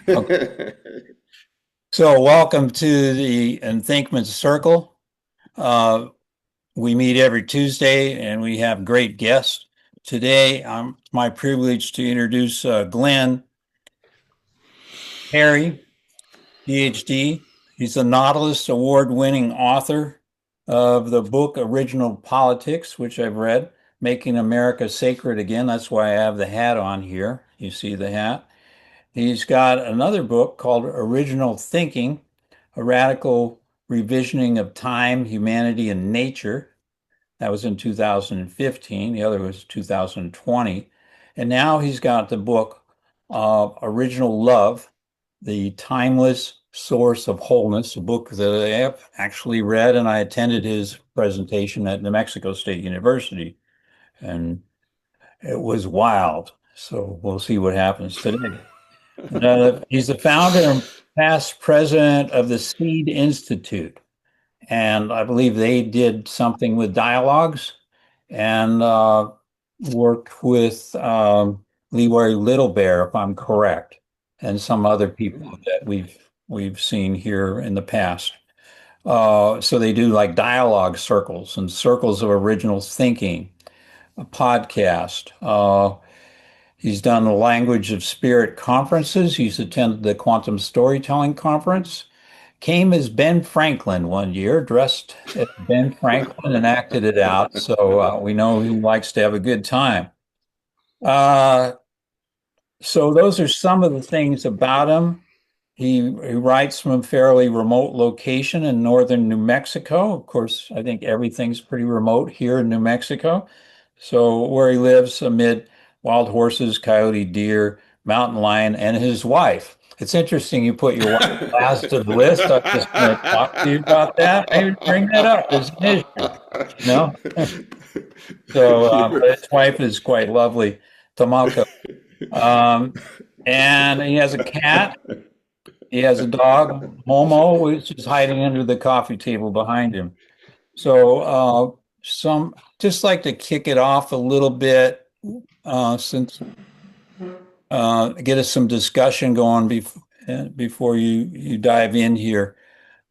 Okay. So welcome to the ENthinkment Circle. Uh, we meet every Tuesday and we have great guests. Today, it's my privilege to introduce Glenn Aparicio, PhD. He's a Nautilus Award-winning author of the book Original Politics, which I've read, Making America Sacred Again. That's why I have the hat on here. You see the hat. He's got another book called Original Thinking, a radical revisioning of time, humanity, and nature. That was in 2015. The other was 2020. And now he's got the book Original Love, the Timeless Source of Wholeness, a book that I have actually read, and I attended his presentation at New Mexico State University, and it was wild. So we'll see what happens today. He's the founder and past president of the Seed Institute. And I believe they did something with dialogues and worked with Leroy Little Bear, if I'm correct, and some other people that we've seen here in the past. So they do like dialogue circles and circles of original thinking, a podcast. He's done the Language of Spirit conferences. He's attended the Quantum Storytelling Conference. Came as Ben Franklin one year, dressed as Ben Franklin and acted it out. So we know he likes to have a good time. Uh, so those are some of the things about him. He writes from a fairly remote location in northern New Mexico. Of course, I think everything's pretty remote here in New Mexico. So where he lives amid wild horses, coyote, deer, mountain lion, and his wife. It's interesting you put your wife last to the list. I'm just going to talk to you about that. Maybe bring that up as an issue, you know? So, but his wife is quite lovely, Tomako. Um, and he has a cat. He has a dog, Momo, which is hiding under the coffee table behind him. So, some just like to kick it off a little bit, since get us some discussion going before you dive in here,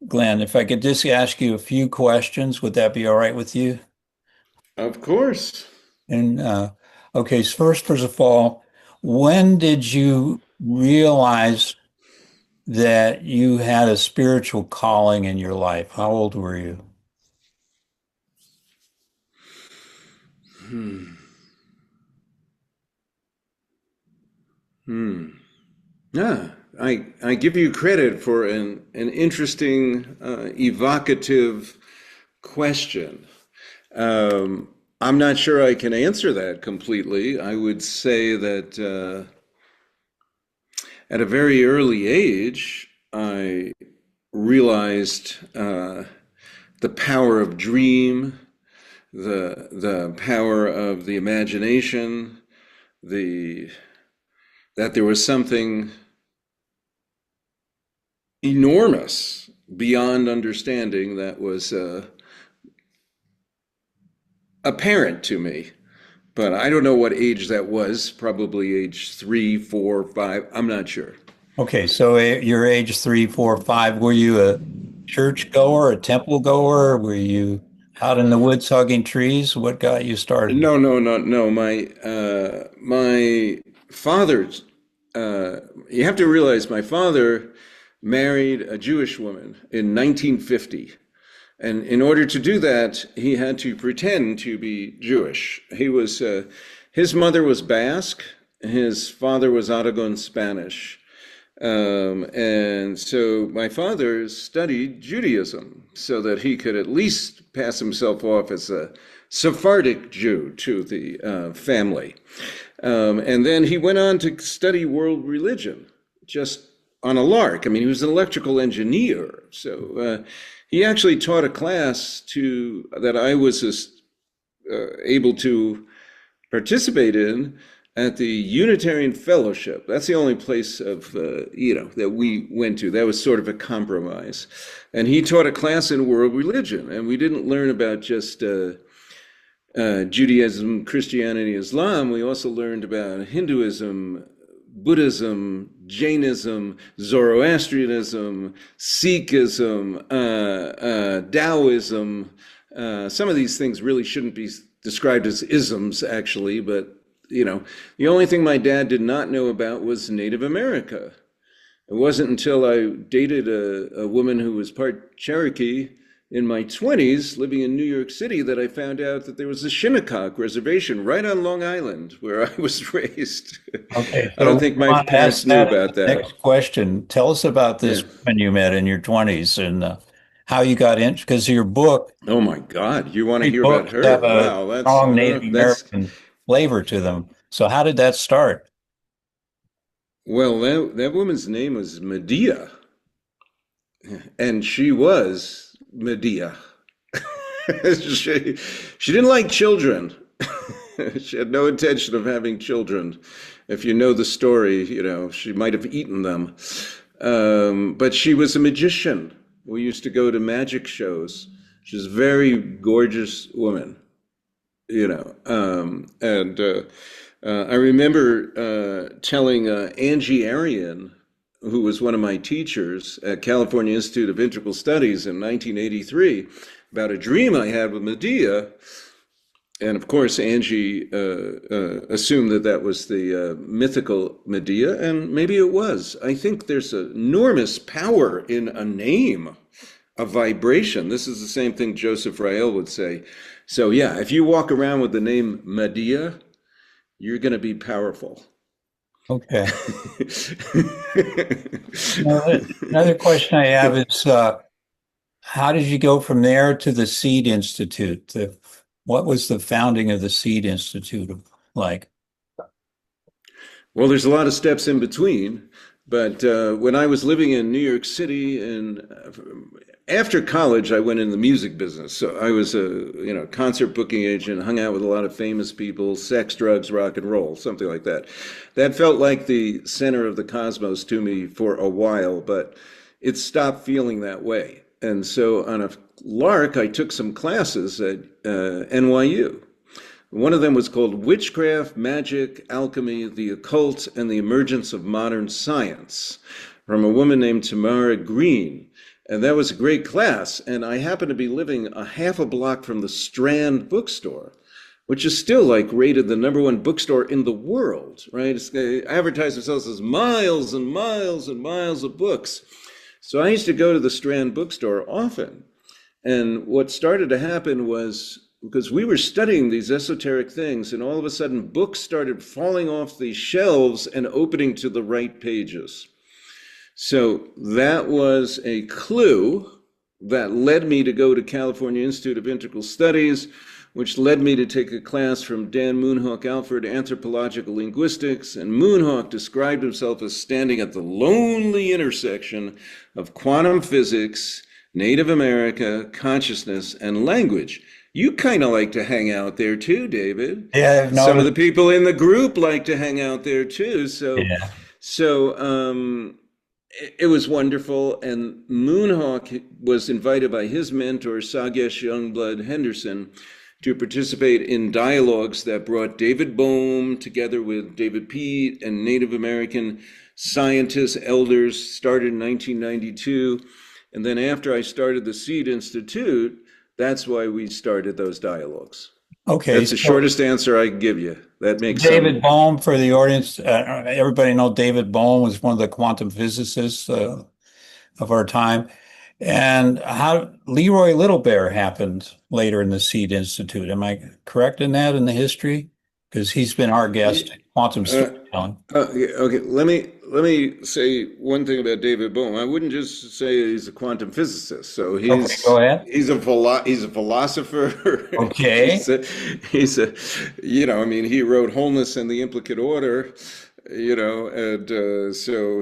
Glenn. If I could just ask you a few questions, would that be all right with you? Of course. And okay, so first of all, when did you realize that you had a spiritual calling in your life? How old were you? Hmm. Hmm. Yeah, I give you credit for an interesting, evocative question. I'm not sure I can answer that completely. I would say that at a very early age, I realized the power of dream, the power of the imagination, the that there was something enormous beyond understanding that was apparent to me. But I don't know what age that was, probably age 3, 4, 5. I'm not sure. Okay, so you're age 3, 4, 5. Were you a church goer, a temple goer? Were you out in the woods hugging trees? What got you started? No, no, no, no. My father. You have to realize my father married a Jewish woman in 1950. And in order to do that, he had to pretend to be Jewish. His mother was Basque, his father was Aragon Spanish. And so my father studied Judaism so that he could at least pass himself off as a Sephardic Jew to the family. And then he went on to study world religion just on a lark. I mean, he was an electrical engineer. So he actually taught a class that I was able to participate in at the Unitarian Fellowship. That's the only place that we went to. That was sort of a compromise. And he taught a class in world religion. And we didn't learn about just Judaism, Christianity, Islam. We also learned about Hinduism, Buddhism, Jainism, Zoroastrianism, Sikhism, Taoism. Some of these things really shouldn't be described as isms, actually, but the only thing my dad did not know about was Native America. It wasn't until I dated a woman who was part Cherokee in my 20s, living in New York City, that I found out that there was a Shinnecock reservation right on Long Island where I was raised. Okay, I so don't we think my want to parents ask knew that as about the that. next question. Tell us about Yeah. this woman you met in your 20s and how you got in, because your book, Oh my God, you want to three hear about books her? have a Wow, strong Native that's American flavor to them. So how did that start? well, that woman's name was Medea, and she was Medea. she, she didn't like children. She had no intention of having children. If you know the story, she might have eaten them. But she was a magician. We used to go to magic shows. She's a very gorgeous woman, and I remember telling Angie Arian, who was one of my teachers at California Institute of Integral Studies in 1983, about a dream I had with Medea. And of course, Angie assumed that that was the mythical Medea, and maybe it was. I think there's enormous power in a name, a vibration. This is the same thing Joseph Rael would say. So yeah, if you walk around with the name Medea, you're going to be powerful. Okay. Another question I have is, how did you go from there to the Seed Institute? What was the founding of the Seed Institute like? Well, there's a lot of steps in between, but when I was living in New York City and after college, I went in the music business. So I was a concert booking agent, hung out with a lot of famous people, sex, drugs, rock and roll, something like that. That felt like the center of the cosmos to me for a while, but it stopped feeling that way. And so on a lark, I took some classes at NYU. One of them was called Witchcraft, Magic, Alchemy, the Occult, and the Emergence of Modern Science from a woman named Tamara Green. And that was a great class. And I happened to be living a half a block from the Strand bookstore, which is still like rated the #1 bookstore in the world, right? They advertise themselves as miles and miles and miles of books. So I used to go to the Strand bookstore often. And what started to happen was, because we were studying these esoteric things, and all of a sudden books started falling off the shelves and opening to the right pages. So that was a clue that led me to go to California Institute of Integral Studies, which led me to take a class from Dan Moonhawk Alford, Anthropological Linguistics. And Moonhawk described himself as standing at the lonely intersection of quantum physics, Native America, consciousness, and language. You kind of like to hang out there too, David. Yeah, I've Some of noticed. the people in the group like to hang out there too. Yeah. So it was wonderful. And Moonhawk was invited by his mentor, Sagesh Youngblood Henderson, to participate in dialogues that brought David Bohm together with David Peat and Native American scientists, elders, started in 1992. And then after I started the Seed Institute, that's why we started those dialogues. Okay. That's the So shortest answer I can give you. That makes David some. Bohm, for the audience, everybody know David Bohm was one of the quantum physicists of our time. And how Leroy Little Bear happened later in the Seed Institute. Am I correct in that in the history? Because he's been our guest at Quantum Uh, Storytelling. okay, let me say one thing about David Bohm. I wouldn't just say he's a quantum physicist. So Okay, go ahead. he's a philosopher. Okay. He's a I mean, he wrote Wholeness and the Implicate Order. And so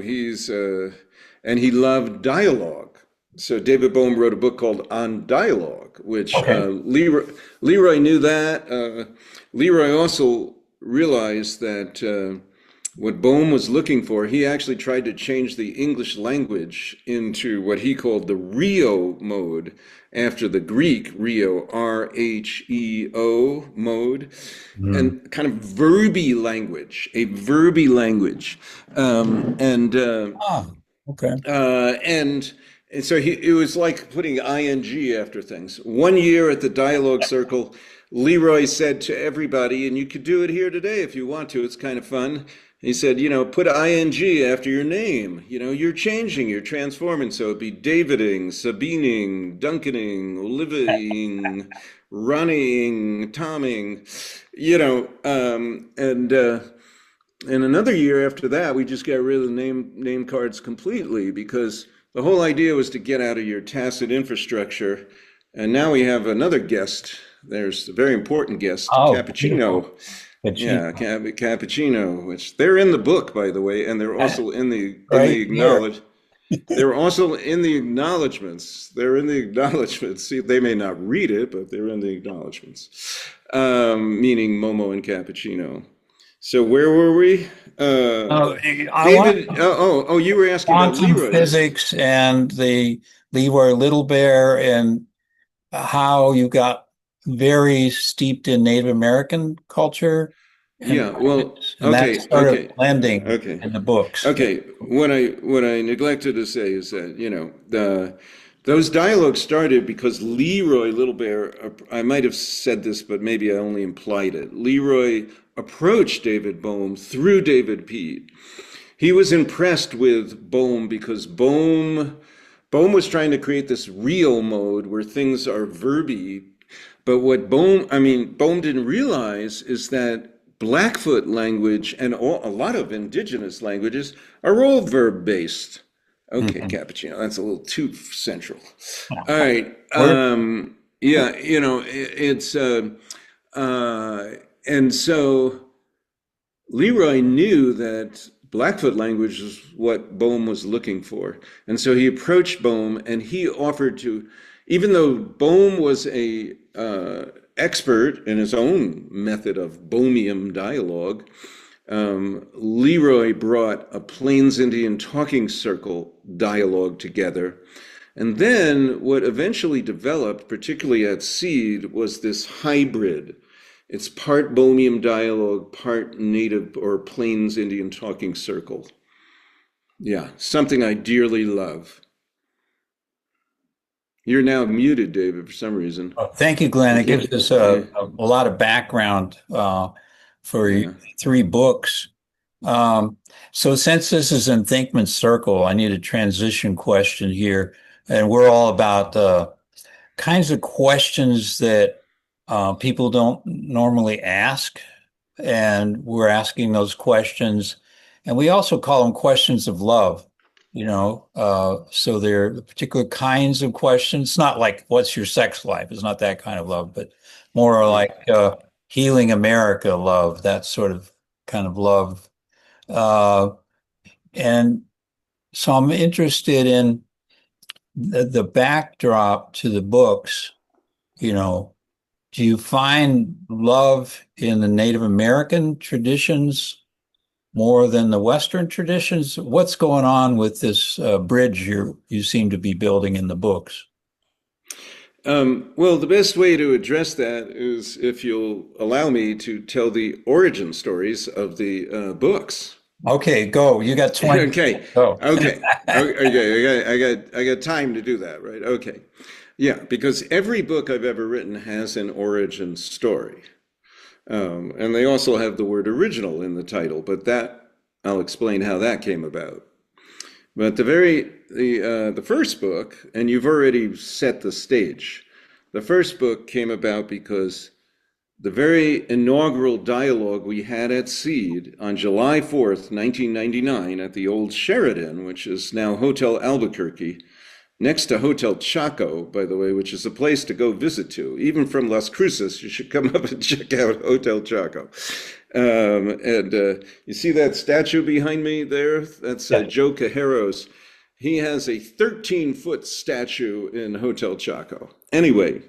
and he loved dialogue. So David Bohm wrote a book called On Dialogue, which Okay. Leroy knew that. Leroy also realized that what Bohm was looking for, he actually tried to change the English language into what he called the Rheo mode, after the Greek Rheo, Rheo mode, Mm. and kind of verby language, a verby language. Um, and uh, Ah, okay. and so it was like putting ing after things. One year at the dialogue circle, Leroy said to everybody, and you could do it here today if you want to, it's kind of fun. He said, put ing after your name. You're changing, you're transforming. So it'd be Daviding, Sabining, Duncaning, Oliving, Ronnying, Tomming, and another year after that, we just got rid of the name cards completely, because the whole idea was to get out of your tacit infrastructure. And now we have another guest. There's a very important guest, Oh, beautiful. Cappuccino. Achieve. Yeah, Cappuccino, which they're in the book, by the way, and they're also in the Right here. acknowledge. They're also in the acknowledgments. They're in the acknowledgments. See, they may not read it, but they're in the acknowledgments, meaning Momo and Cappuccino. So where were we? Oh, I want David. Oh, you were asking about quantum Leroy. physics and the Leroy Little Bear and how you got very steeped in Native American culture and Yeah. Well. and that Okay. sort of Okay. blending Okay. in the books. Okay. What I neglected to say is that the those dialogues started because Leroy Little Bear. I might have said this, but maybe I only implied it. Leroy approached David Bohm through David Pete. He was impressed with Bohm because Bohm was trying to create this real mode where things are verby. But what Bohm didn't realize is that Blackfoot language and a lot of indigenous languages are all verb based. Okay, Mhm. Cappuccino, that's a little too central. All right. Where Yeah, it's uh, and so Leroy knew that Blackfoot language was what Bohm was looking for. And so he approached Bohm and he offered to, even though Bohm was a expert in his own method of Bohmian dialogue, Leroy brought a Plains Indian talking circle dialogue together. And then what eventually developed, particularly at Seed, was this hybrid. It's part Bohemian dialogue, part native or Plains Indian talking circle. Yeah, something I dearly love. You're now muted, David, for some reason. Oh, thank you, Glenn. I It gives can't. us Yeah, a lot of background for yeah. three books. Um, so since this is ENthinkment Circle, I need a transition question here. And we're all about kinds of questions that people don't normally ask. And we're asking those questions. And we also call them questions of love, so they're particular kinds of questions. It's not like, what's your sex life? It's not that kind of love, but more Yeah. like healing America love, that sort of kind of love. Uh, and so I'm interested in the backdrop to the books. You know, do you find love in the Native American traditions more than the Western traditions? What's going on with this bridge you seem to be building in the books? Well, the best way to address that is if you'll allow me to tell the origin stories of the books. Okay, go. You got 20 Okay, minutes. Go. okay. I got time to do that, right? Okay, yeah, because every book I've ever written has an origin story, and they also have the word original in the title. But that I'll explain how that came about. But the first book, and you've already set the stage. The first book came about because the very inaugural dialogue we had at Seed on July 4th, 1999, at the old Sheraton, which is now Hotel Albuquerque, next to Hotel Chaco, by the way, which is a place to go visit to. Even from Las Cruces, you should come up and check out Hotel Chaco. And you see that statue behind me there? That's Yeah. Joe Cajeros. He has a 13-foot statue in Hotel Chaco. Anyway,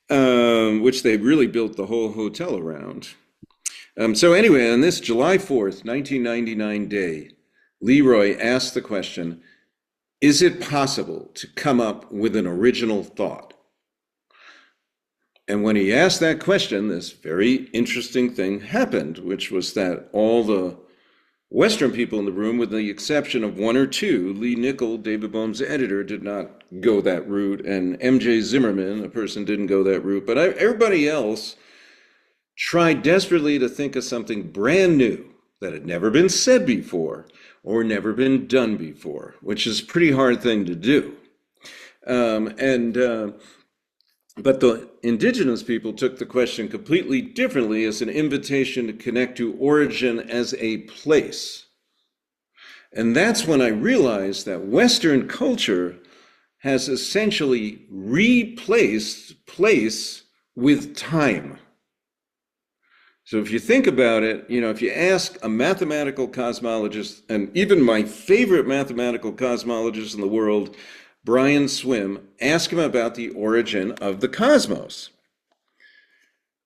which they really built the whole hotel around. So anyway, on this July 4th, 1999 day, Leroy asked the question, is it possible to come up with an original thought? And when he asked that question, this very interesting thing happened, which was that all the Western people in the room, with the exception of one or two, Lee Nickel, David Bohm's editor, did not go that route, and M.J. Zimmerman, a person, didn't go that route. But everybody else tried desperately to think of something brand new that had never been said before or never been done before, which is a pretty hard thing to do. But the indigenous people took the question completely differently, as an invitation to connect to origin as a place. And that's when I realized that Western culture has essentially replaced place with time. So if you think about it, if you ask a mathematical cosmologist, and even my favorite mathematical cosmologist in the world, Brian Swim, ask him about the origin of the cosmos.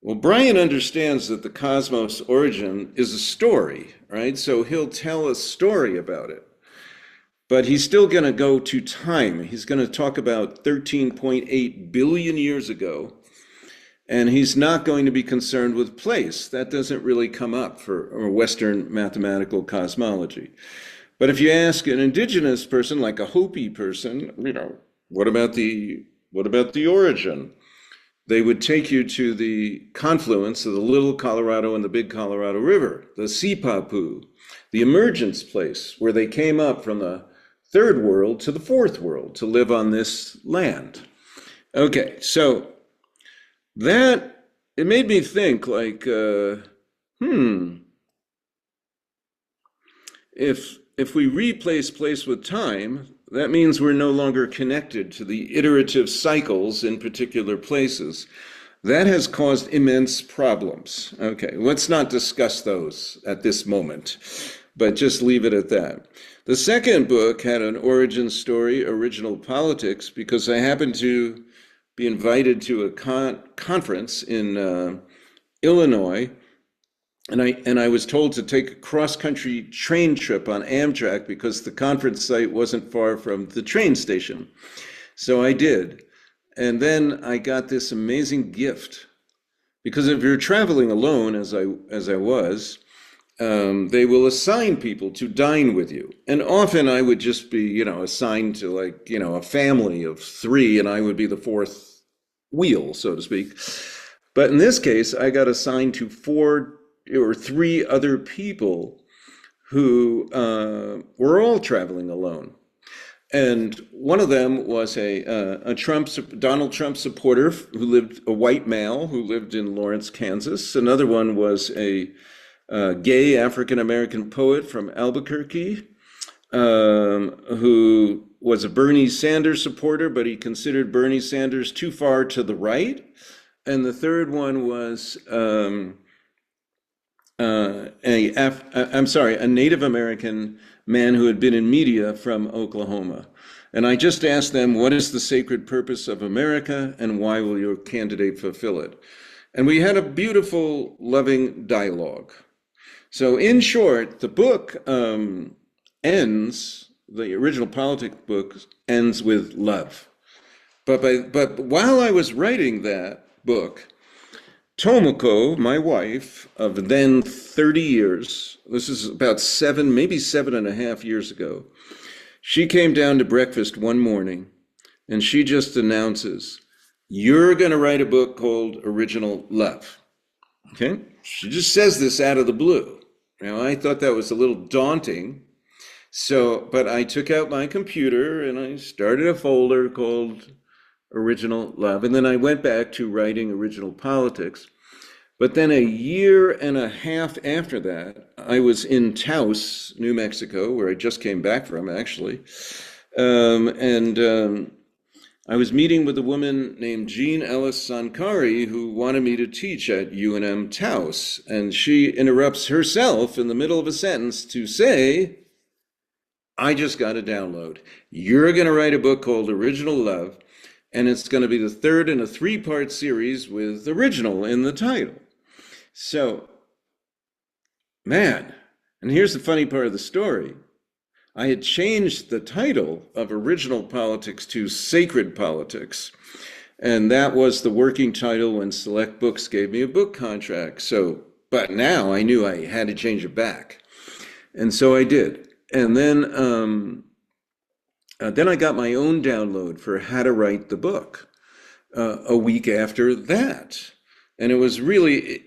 Well, Brian understands that the cosmos origin is a story, right? So he'll tell a story about it. But he's still going to go to time. He's going to talk about 13.8 billion years ago. And he's not going to be concerned with place. That doesn't really come up for a Western mathematical cosmology. But if you ask an indigenous person, like a Hopi person, what about the origin? They would take you to the confluence of the Little Colorado and the Big Colorado River, the Sipapu, the emergence place where they came up from the third world to the fourth world to live on this land. Okay, so that, it made me think, like, if we replace place with time, that means we're no longer connected to the iterative cycles in particular places. That has caused immense problems. Okay, let's not discuss those at this moment, but just leave it at that. The second book had an origin story, Original Politics, because I happened to be invited to a conference in Illinois, and I was told to take a cross-country train trip on Amtrak because the conference site wasn't far from the train station. So I did. And then I got this amazing gift, because if you're traveling alone, as I was, they will assign people to dine with you. And often I would just be, assigned to, like, a family of three, and I would be the fourth wheel, so to speak. But in this case, I got assigned to three other people who were all traveling alone. And one of them was a Donald Trump supporter a white male who lived in Lawrence, Kansas. Another one was a gay African-American poet from Albuquerque, who was a Bernie Sanders supporter, but he considered Bernie Sanders too far to the right. And the third one was a Native American man who had been in media from Oklahoma. And I just asked them, what is the sacred purpose of America, and why will your candidate fulfill it? And we had a beautiful, loving dialogue. So in short, the book the Original Politics book ends with love. But while I was writing that book, Tomoko, my wife of then 30 years, this is about maybe 7.5 years ago, she came down to breakfast one morning and she just announces, you're going to write a book called Original Love. Okay? She just says this out of the blue. I thought that was a little daunting. But I took out my computer and I started a folder called Original Love. And then I went back to writing Original Politics. But then 1.5 years after that, I was in Taos, New Mexico, where I just came back from, actually. I was meeting with a woman named Jean Ellis Sankari, who wanted me to teach at UNM Taos. And she interrupts herself in the middle of a sentence to say, I just got a download. You're going to write a book called Original Love, and it's going to be the third in a 3-part series with original in the title. So man, and here's the funny part of the story. I had changed the title of original politics to sacred politics. And that was the working title when Select Books gave me a book contract. So, but now I knew I had to change it back. And so I did. And then I got my own download for how to write the book a week after that. And it was really,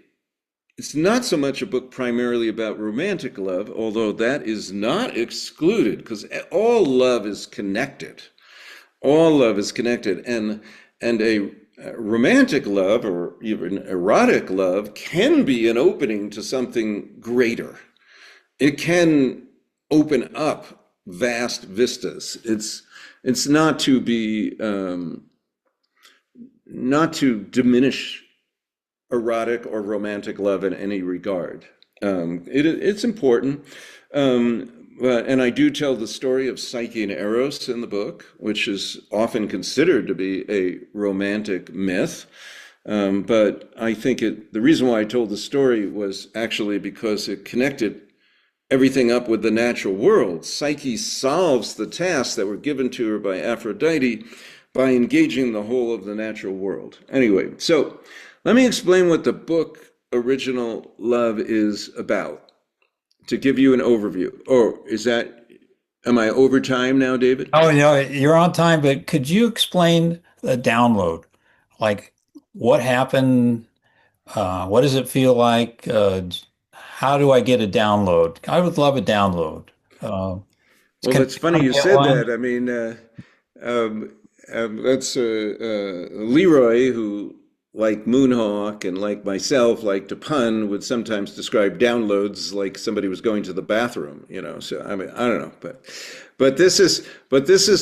it's not so much a book primarily about romantic love, although that is not excluded because all love is connected. All love is connected. And a romantic love or even erotic love can be an opening to something greater. It can open up vast vistas. It's not to be not to diminish erotic or romantic love in any regard. It's important. And I do tell the story of Psyche and Eros in the book, which is often considered to be a romantic myth. But I think the reason why I told the story was actually because it connected everything up with the natural world. Psyche solves the tasks that were given to her by Aphrodite by engaging the whole of the natural world. Anyway, so let me explain what the book Original Love is about to give you an overview. Or am I over time now, David? Oh, you're on time, but could you explain the download? Like what happened? What does it feel like? How do I get a download? I would love a download. Uh, Well, can that's funny anyone you get said one? that. I mean, um, that's Leroy, who, like Moonhawk and like myself, like to pun, would sometimes describe downloads like somebody was going to the bathroom. So I mean, I don't know, but this is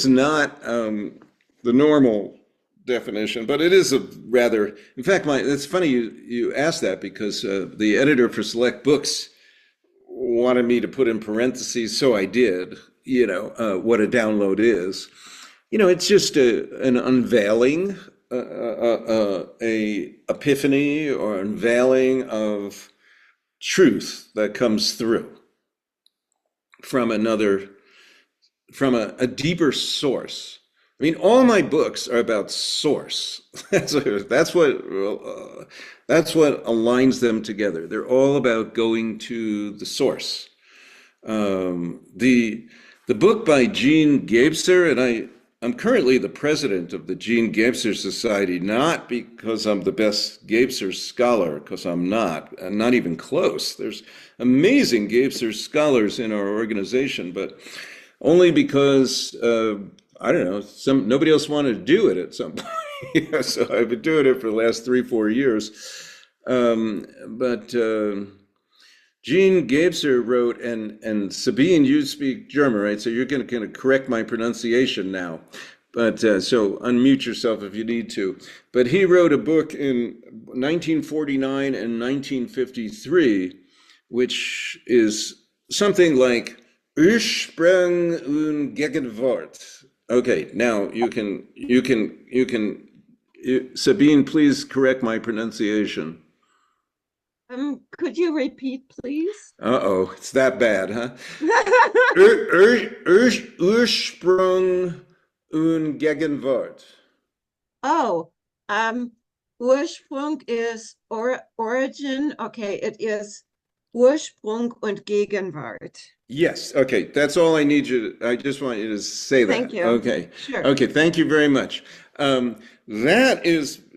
not the normal definition, but it is a rather. In fact, it's funny you asked that because the editor for Select Books wanted me to put in parentheses, so I did, what a download is. It's just an unveiling, a epiphany or unveiling of truth that comes through from another, from a deeper source. I mean, all my books are about source. That's what aligns them together. They're all about going to the source. The book by Gene Gebser, and I'm currently the president of the Gene Gebser Society, not because I'm the best Gebser scholar, because I'm not even close. There's amazing Gebser scholars in our organization, but only because I don't know, nobody else wanted to do it at some point. So I've been doing it for the last 3-4 years. But Gene Gebser wrote, and Sabine, you speak German, right? So you're going to correct my pronunciation now. But so unmute yourself if you need to. But he wrote a book in 1949 and 1953, which is something like Ursprung und Gegenwart. Okay, now Sabine, please correct my pronunciation. Could you repeat, please? Uh-oh, it's that bad, huh? Ursprung und Gegenwart. Oh, Ursprung is origin. Okay, it is Ursprung und Gegenwart. Yes, okay, that's all I need I just want you to say that. Thank you. Okay. Sure. Okay, thank you very much. That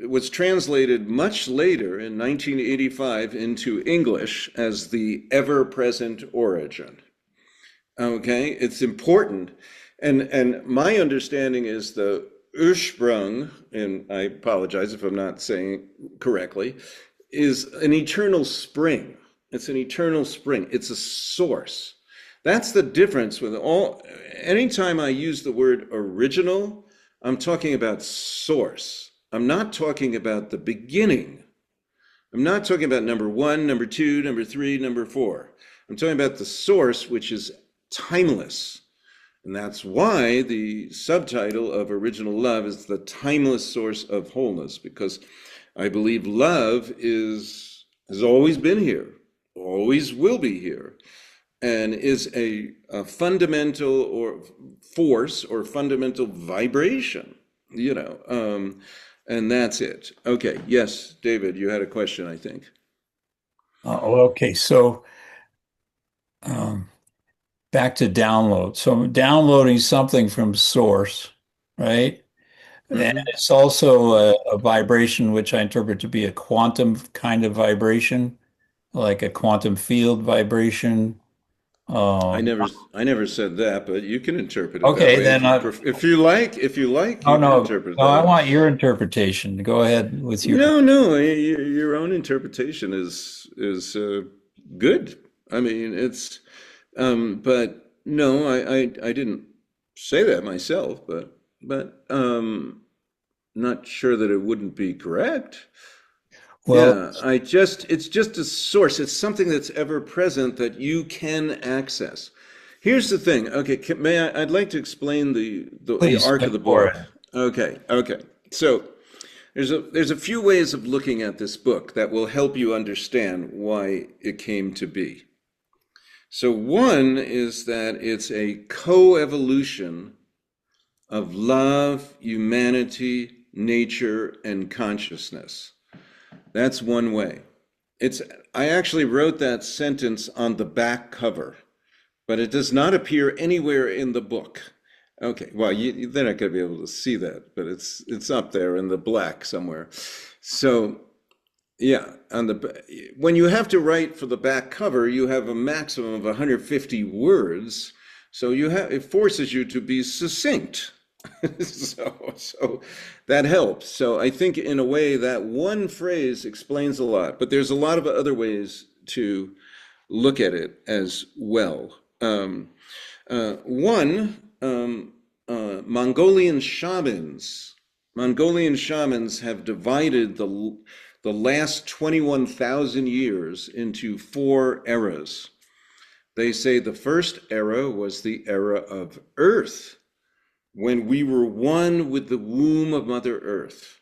was translated much later in 1985 into English as the ever-present origin. Okay, it's important. And my understanding is the Ursprung, and I apologize if I'm not saying correctly, is an eternal spring. It's an eternal spring. It's a source. That's the difference with anytime I use the word original, I'm talking about source. I'm not talking about the beginning. I'm not talking about number 1, number 2, number 3, number 4. I'm talking about the source, which is timeless. And that's why the subtitle of Original Love is the timeless source of wholeness, because I believe love has always been here, always will be here, and is a fundamental or force or fundamental vibration, and that's it. Okay, yes, David, you had a question, I think. Okay, so um, back to download. So I'm downloading something from source, right? And Hmm. it's also a vibration which I interpret to be a quantum kind of vibration, like a quantum field vibration. I Um, never, I never said that, but you can interpret it that okay, way then if you like. If you like, oh you can no, interpret it no, that I way. want your interpretation. Go ahead with your. No, no, your own interpretation is good. I mean, but no, I didn't say that myself, but not sure that it wouldn't be correct. Well, Yeah, it's just a source. It's something that's ever present that you can access. Here's the thing. Okay, may I'd like to explain the please arc go of the for book. it. Okay, okay. So there's a few ways of looking at this book that will help you understand why it came to be. So one is that it's a co-evolution of love, humanity, nature, and consciousness. That's one way. It's I actually wrote that sentence on the back cover, but it does not appear anywhere in the book. Okay, well, they're not going to be able to see that, but it's up there in the black somewhere. So yeah, when you have to write for the back cover, you have a maximum of 150 words, so it forces you to be succinct. So that helps. So I think in a way that one phrase explains a lot, but there's a lot of other ways to look at it as well. One, Mongolian shamans. Mongolian shamans have divided the last 21,000 years into four eras. They say the first era was the era of Earth, when we were one with the womb of Mother Earth.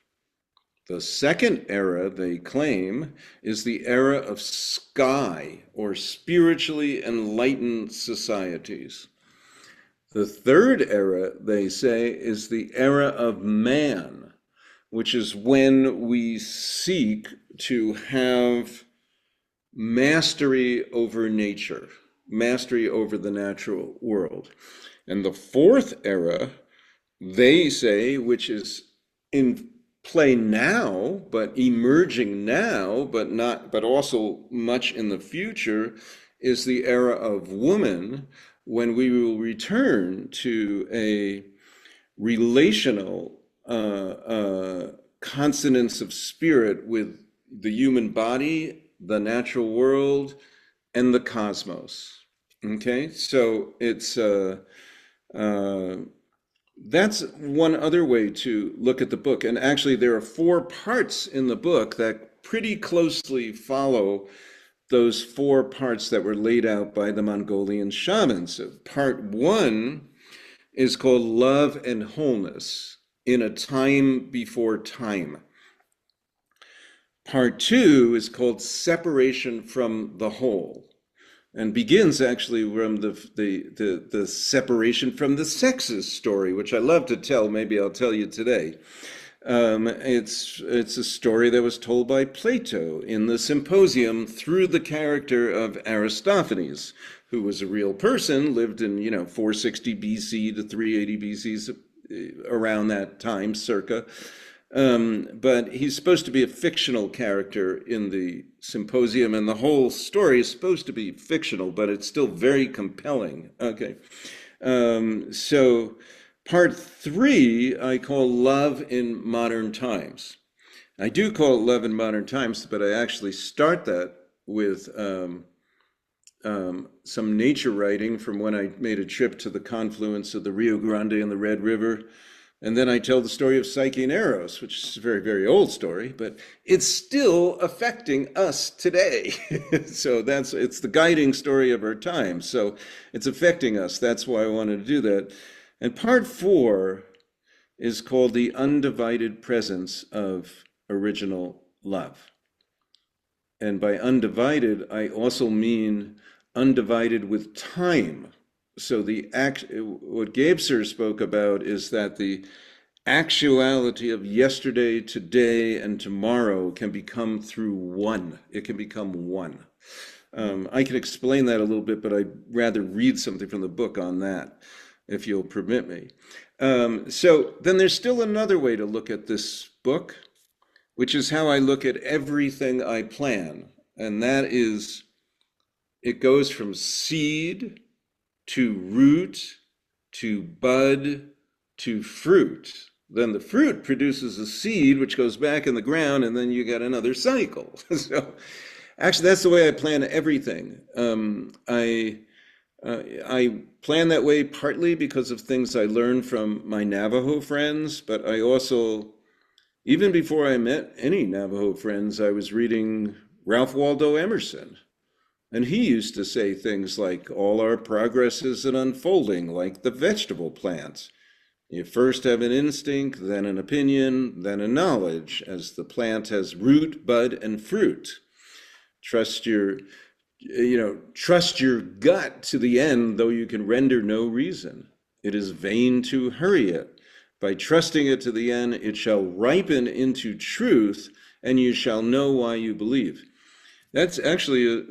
The second era, they claim, is the era of sky, or spiritually enlightened societies. The third era, they say, is the era of man, which is when we seek to have mastery over nature, mastery over the natural world. And the fourth era, they say, which is in play now, but emerging now, but also much in the future, is the era of woman, when we will return to a relational consonance of spirit with the human body, the natural world, and the cosmos. Okay, so it's uh, that's one other way to look at the book. And actually, there are four parts in the book that pretty closely follow those four parts that were laid out by the Mongolian shamans. So part one is called Love and Wholeness in a Time Before Time. Part two is called Separation from the Whole, and begins actually from the separation from the sexes story, which I love to tell. Maybe I'll tell you today. It's a story that was told by Plato in the Symposium through the character of Aristophanes, who was a real person, lived in 460 BC to 380 BC, around that time, circa. But he's supposed to be a fictional character in the Symposium, and the whole story is supposed to be fictional, but it's still very compelling. Okay. So part three, I call Love in Modern Times. I do call it Love in Modern Times, but I actually start that with some nature writing from when I made a trip to the confluence of the Rio Grande and the Red River. And then I tell the story of Psyche and Eros, which is a very, very old story, but it's still affecting us today. So it's the guiding story of our time. So it's affecting us. That's why I wanted to do that. And part four is called The Undivided Presence of Original Love. And by undivided, I also mean undivided with time. So what Gabser spoke about is that the actuality of yesterday, today, and tomorrow can become through one. It can become one. I can explain that a little bit, but I'd rather read something from the book on that, if you'll permit me. So then there's still another way to look at this book, which is how I look at everything I plan. And that is, it goes from seed to root to bud to fruit. Then the fruit produces a seed, which goes back in the ground, and then you get another cycle. So actually, that's the way I plan everything. I plan that way partly because of things I learned from my Navajo friends, but I also, even before I met any Navajo friends, I was reading Ralph Waldo Emerson. And he used to say things like, all our progress is an unfolding, like the vegetable plants. You first have an instinct, then an opinion, then a knowledge, as the plant has root, bud, and fruit. Trust your gut to the end, though you can render no reason. It is vain to hurry it. By trusting it to the end, it shall ripen into truth, and you shall know why you believe. That's actually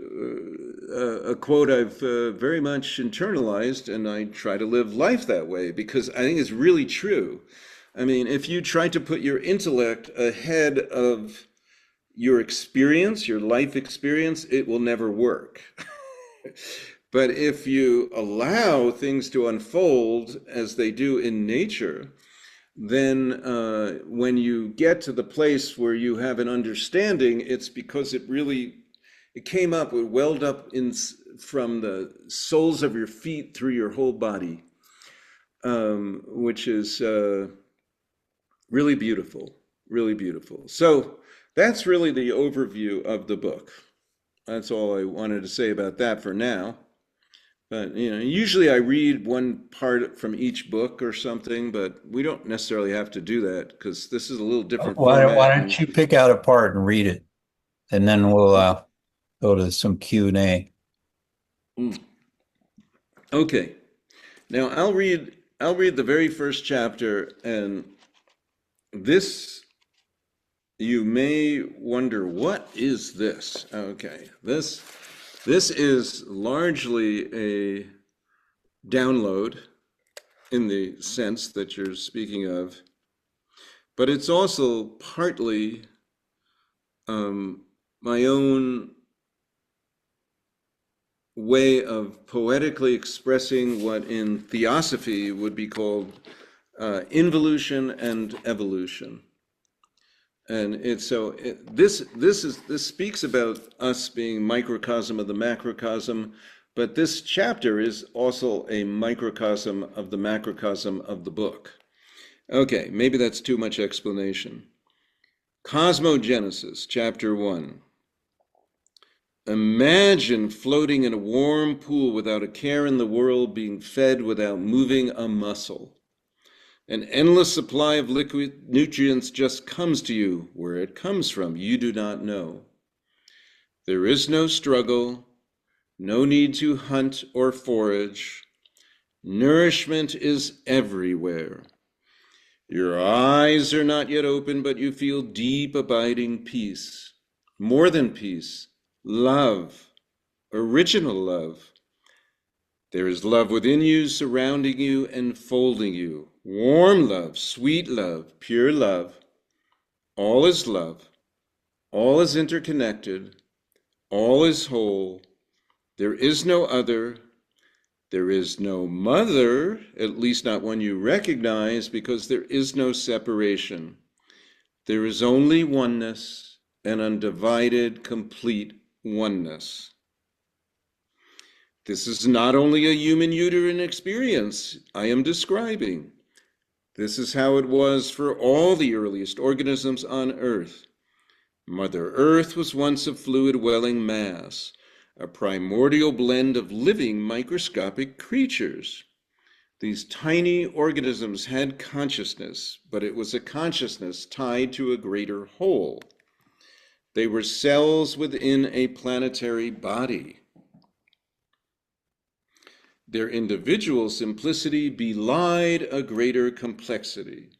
a quote I've very much internalized, and I try to live life that way because I think it's really true. I mean, if you try to put your intellect ahead of your experience, your life experience, it will never work. But if you allow things to unfold as they do in nature, then when you get to the place where you have an understanding, it's because it came up, it welled up from the soles of your feet through your whole body, which is really beautiful, really beautiful. So that's really the overview of the book. That's all I wanted to say about that for now. But usually I read one part from each book or something, but we don't necessarily have to do that because this is a little different Why format. don't you pick out a part and read it, and then we'll go to some Q&A. Okay. Now I'll read the very first chapter, and this, you may wonder, what is this? Okay. This is largely a download in the sense that you're speaking of, but it's also partly my own way of poetically expressing what in theosophy would be called involution and evolution. And this speaks about us being microcosm of the macrocosm, but this chapter is also a microcosm of the macrocosm of the book. Okay, maybe that's too much explanation. Cosmogenesis, chapter 1. Imagine floating in a warm pool without a care in the world, being fed without moving a muscle. An endless supply of liquid nutrients just comes to you. Where it comes from, you do not know. There is no struggle, no need to hunt or forage. Nourishment is everywhere. Your eyes are not yet open, but you feel deep, abiding peace. More than peace, love, original love. There is love within you, surrounding you, enfolding you. Warm love, sweet love, pure love. All is love. All is interconnected. All is whole. There is no other. There is no mother, at least not one you recognize, because there is no separation. There is only oneness, an undivided, complete oneness. This is not only a human uterine experience I am describing. This is how it was for all the earliest organisms on Earth. Mother Earth was once a fluid welling mass, a primordial blend of living microscopic creatures. These tiny organisms had consciousness, but it was a consciousness tied to a greater whole. They were cells within a planetary body. Their individual simplicity belied a greater complexity.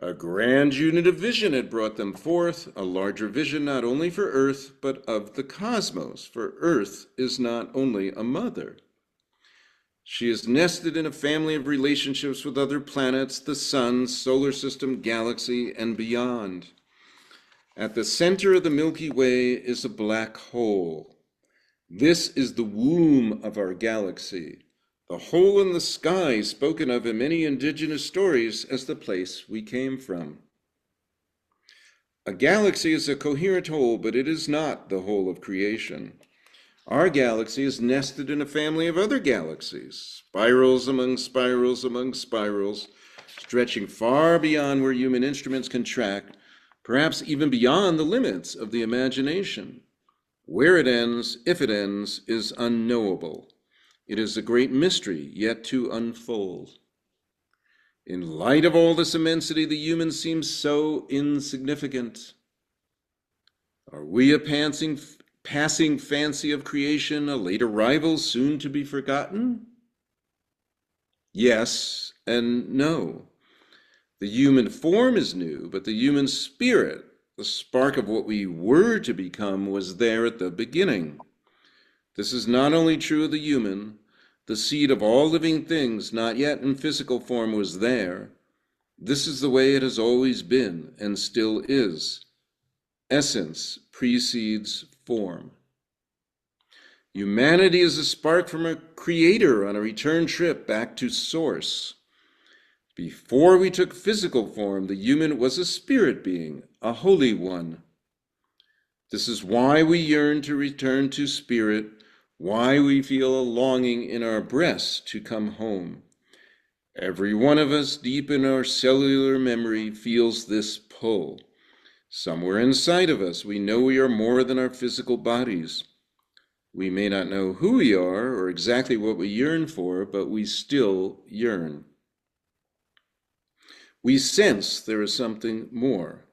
A grand unit of vision had brought them forth, a larger vision not only for Earth, but of the cosmos, for Earth is not only a mother. She is nested in a family of relationships with other planets, the sun, solar system, galaxy, and beyond. At the center of the Milky Way is a black hole. This is the womb of our galaxy, the hole in the sky spoken of in many indigenous stories as the place we came from. A galaxy is a coherent whole, but it is not the whole of creation. Our galaxy is nested in a family of other galaxies, spirals among spirals among spirals, stretching far beyond where human instruments can track, perhaps even beyond the limits of the imagination. Where it ends, if it ends, is unknowable. It is a great mystery yet to unfold. In light of all this immensity, the human seems so insignificant. Are we a passing fancy of creation, a late arrival soon to be forgotten? Yes and no. The human form is new, but the human spirit, the spark of what we were to become, was there at the beginning. This is not only true of the human. The seed of all living things, not yet in physical form, was there. This is the way it has always been and still is. Essence precedes form. Humanity is a spark from a creator on a return trip back to source. Before we took physical form, the human was a spirit being, a holy one. This is why we yearn to return to spirit, why we feel a longing in our breasts to come home. Every one of us, deep in our cellular memory, feels this pull. Somewhere inside of us, we know we are more than our physical bodies. We may not know who we are or exactly what we yearn for, but we still yearn. We sense there is something more.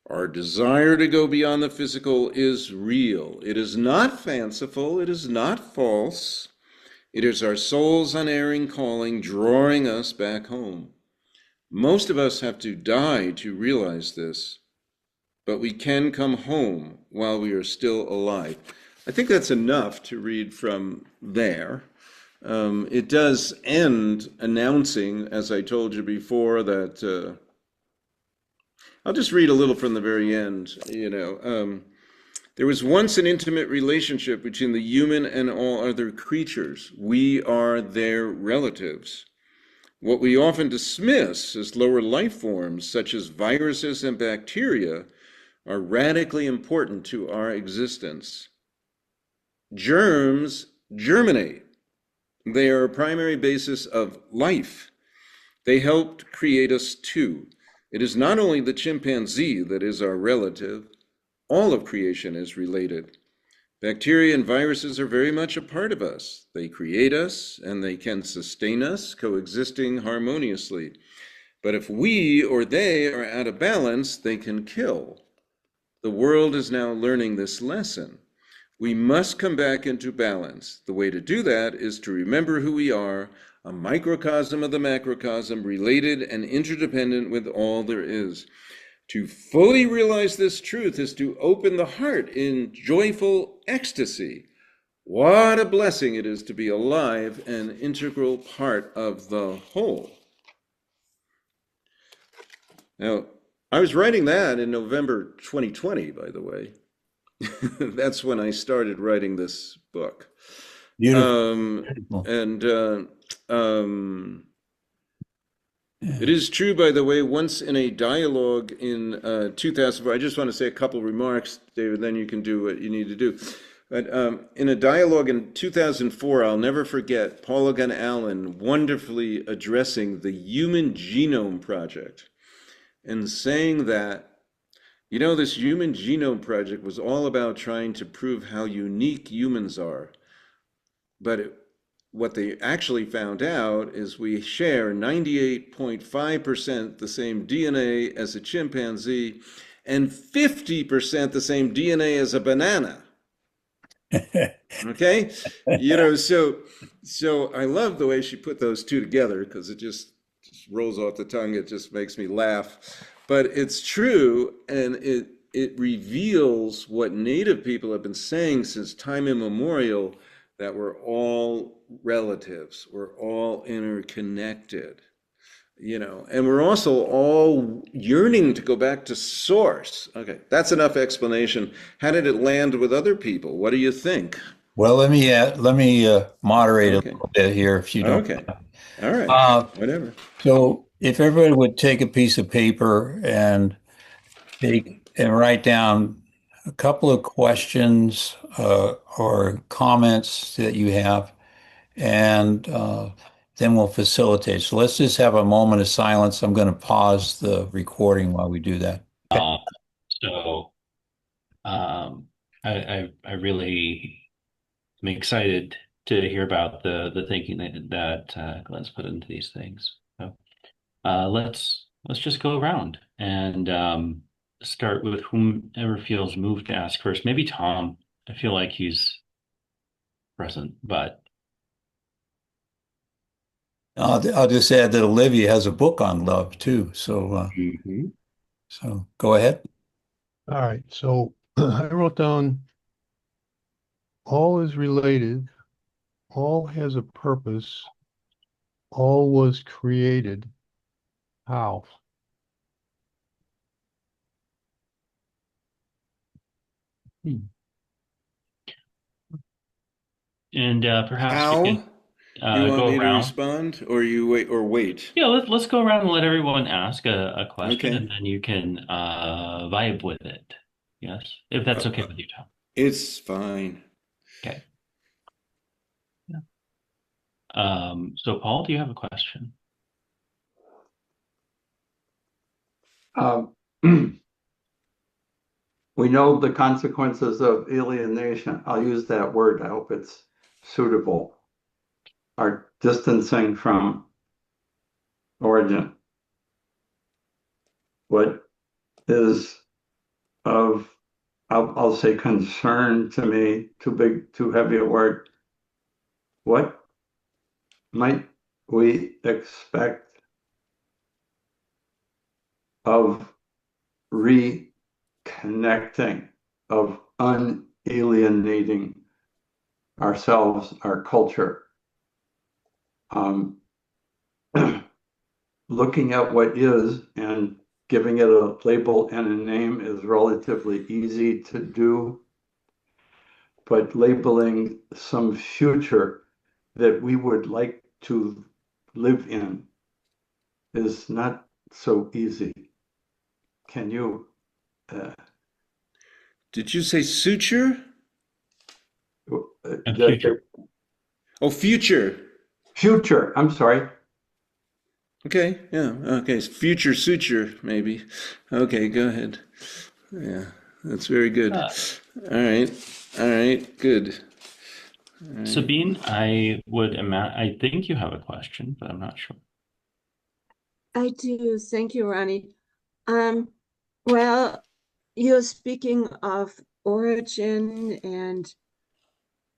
Our desire to go beyond the physical is real. It is not fanciful. It is not false. It is our soul's unerring calling drawing us back home. Most of us have to die to realize this, but we can come home while we are still alive. I think that's enough to read from there. It does end announcing, as I told you before, that I'll just read a little from the very end. There was once an intimate relationship between the human and all other creatures. We are their relatives. What we often dismiss as lower life forms, such as viruses and bacteria, are radically important to our existence. Germs germinate. They are a primary basis of life. They helped create us too. It is not only the chimpanzee that is our relative. All of creation is related. Bacteria and viruses are very much a part of us. They create us and they can sustain us, coexisting harmoniously. But if we or they are out of balance, they can kill. The world is now learning this lesson. We must come back into balance. The way to do that is to remember who we are, a microcosm of the macrocosm, related and interdependent with all there is. To fully realize this truth is to open the heart in joyful ecstasy. What a blessing it is to be alive, an integral part of the whole. Now, I was writing that in November 2020, by the way. That's when I started writing this book. Beautiful. It is true, by the way, once in a dialogue in 2004, I just want to say a couple remarks, David, then you can do what you need to do. But in a dialogue in 2004, I'll never forget Paula Gunn Allen wonderfully addressing the Human Genome Project and saying that, this Human Genome Project was all about trying to prove how unique humans are. But what they actually found out is we share 98.5% the same DNA as a chimpanzee, and 50% the same DNA as a banana. Okay? So I love the way she put those two together because it just rolls off the tongue. It just makes me laugh. But it's true, and it reveals what Native people have been saying since time immemorial, that we're all relatives, we're all interconnected, and we're also all yearning to go back to source. Okay, that's enough explanation. How did it land with other people? What do you think? Well, let me moderate a Okay. little bit here, if you don't. Okay. All right. Uh, Whatever. so, if everybody would take a piece of paper and write down a couple of questions or comments that you have, and then we'll facilitate. So let's just have a moment of silence. I'm going to pause the recording while we do that. Okay. So I really am excited to hear about the thinking that Glenn's put into these things. So let's just go around and start with whomever feels moved to ask first. Maybe Tom. I feel like he's present, but I'll just add that Olivia has a book on love too. Mhm. So go ahead. All right, so I wrote down all is related, all has a purpose, all was created. How? And perhaps we How? could You want go me to around. respond or you wait? Yeah, let's go around and let everyone ask a question, Okay. and then you can vibe with it. Yes, if that's okay Uh, with you, Tom. it's fine. Okay. Yeah. So Paul, do you have a question? Um, we know the consequences of alienation. I'll use that word. I hope it's suitable. Are distancing from origin. What is of, I'll say concern to me, too big, too heavy a word. What might we expect of reconnecting, of unalienating ourselves, our culture? Looking at what is and giving it a label and a name is relatively easy to do, but labeling some future that we would like to live in is not so easy. Can you? Did you say suture? And future. Oh, future. Future, I'm sorry. Okay, yeah, okay. Future suture, maybe. Okay, go ahead. Yeah, that's very good. Uh, All right, good. All right. Sabine, I think you have a question, but I'm not sure. I do. Thank you, Ronnie. Well, you're speaking of origin and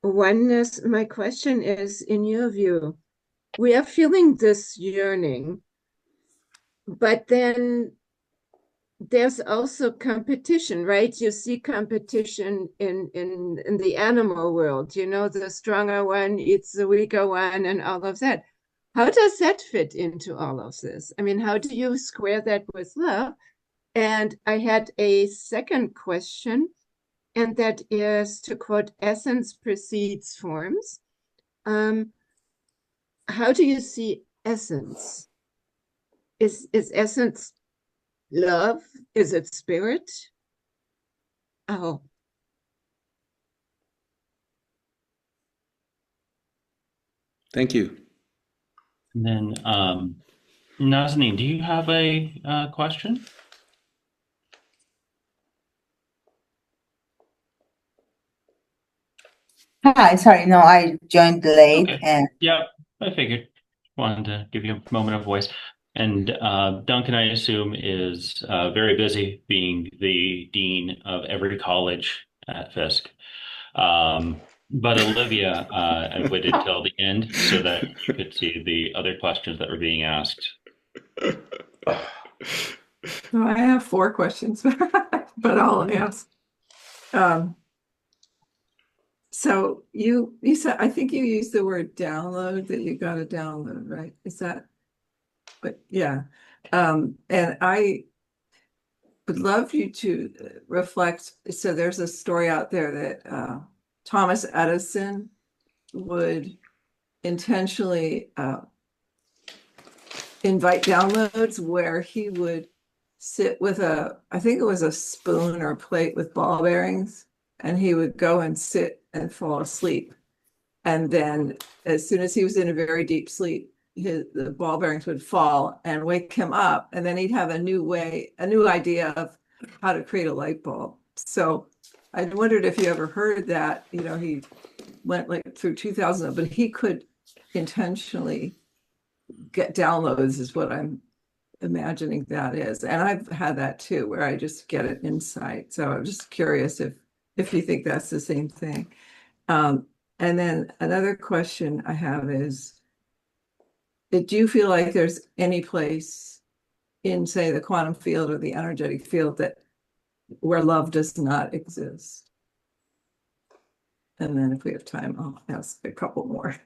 oneness. My question is, in your view, we are feeling this yearning, but then there's also competition, right? You see competition in the animal world, the stronger one eats the weaker one and all of that. How does that fit into all of this? I mean, how do you square that with love? And I had a second question, and that is, to quote, essence precedes forms. How do you see essence? Is essence love? Is it spirit? Oh, Thank you. And then Nazanin, do you have a question? Hi, sorry, no, I joined late Okay. and Yeah, I figured. Wanted to give you a moment of voice. And Duncan, I assume, is very busy being the dean of every college at Fisk. But Olivia, I waited till the end so that you could see the other questions that were being asked. So I have four questions, but I'll ask. So you said, I think you used the word download, that you got a download, right? Is that, but yeah. And I would love you to reflect. So there's a story out there that Thomas Edison would intentionally invite downloads where he would sit with I think it was a spoon or plate with ball bearings, and he would go and sit and fall asleep. And then as soon as he was in a very deep sleep, the ball bearings would fall and wake him up. And then he'd have a new idea of how to create a light bulb. So I wondered if you ever heard that, he went like through 2000, but he could intentionally get downloads is what I'm imagining that is. And I've had that too, where I just get an insight. So I'm just curious if you think that's the same thing. And then another question I have is, do you feel like there's any place in, say, the quantum field or the energetic field where love does not exist? And then if we have time, I'll ask a couple more.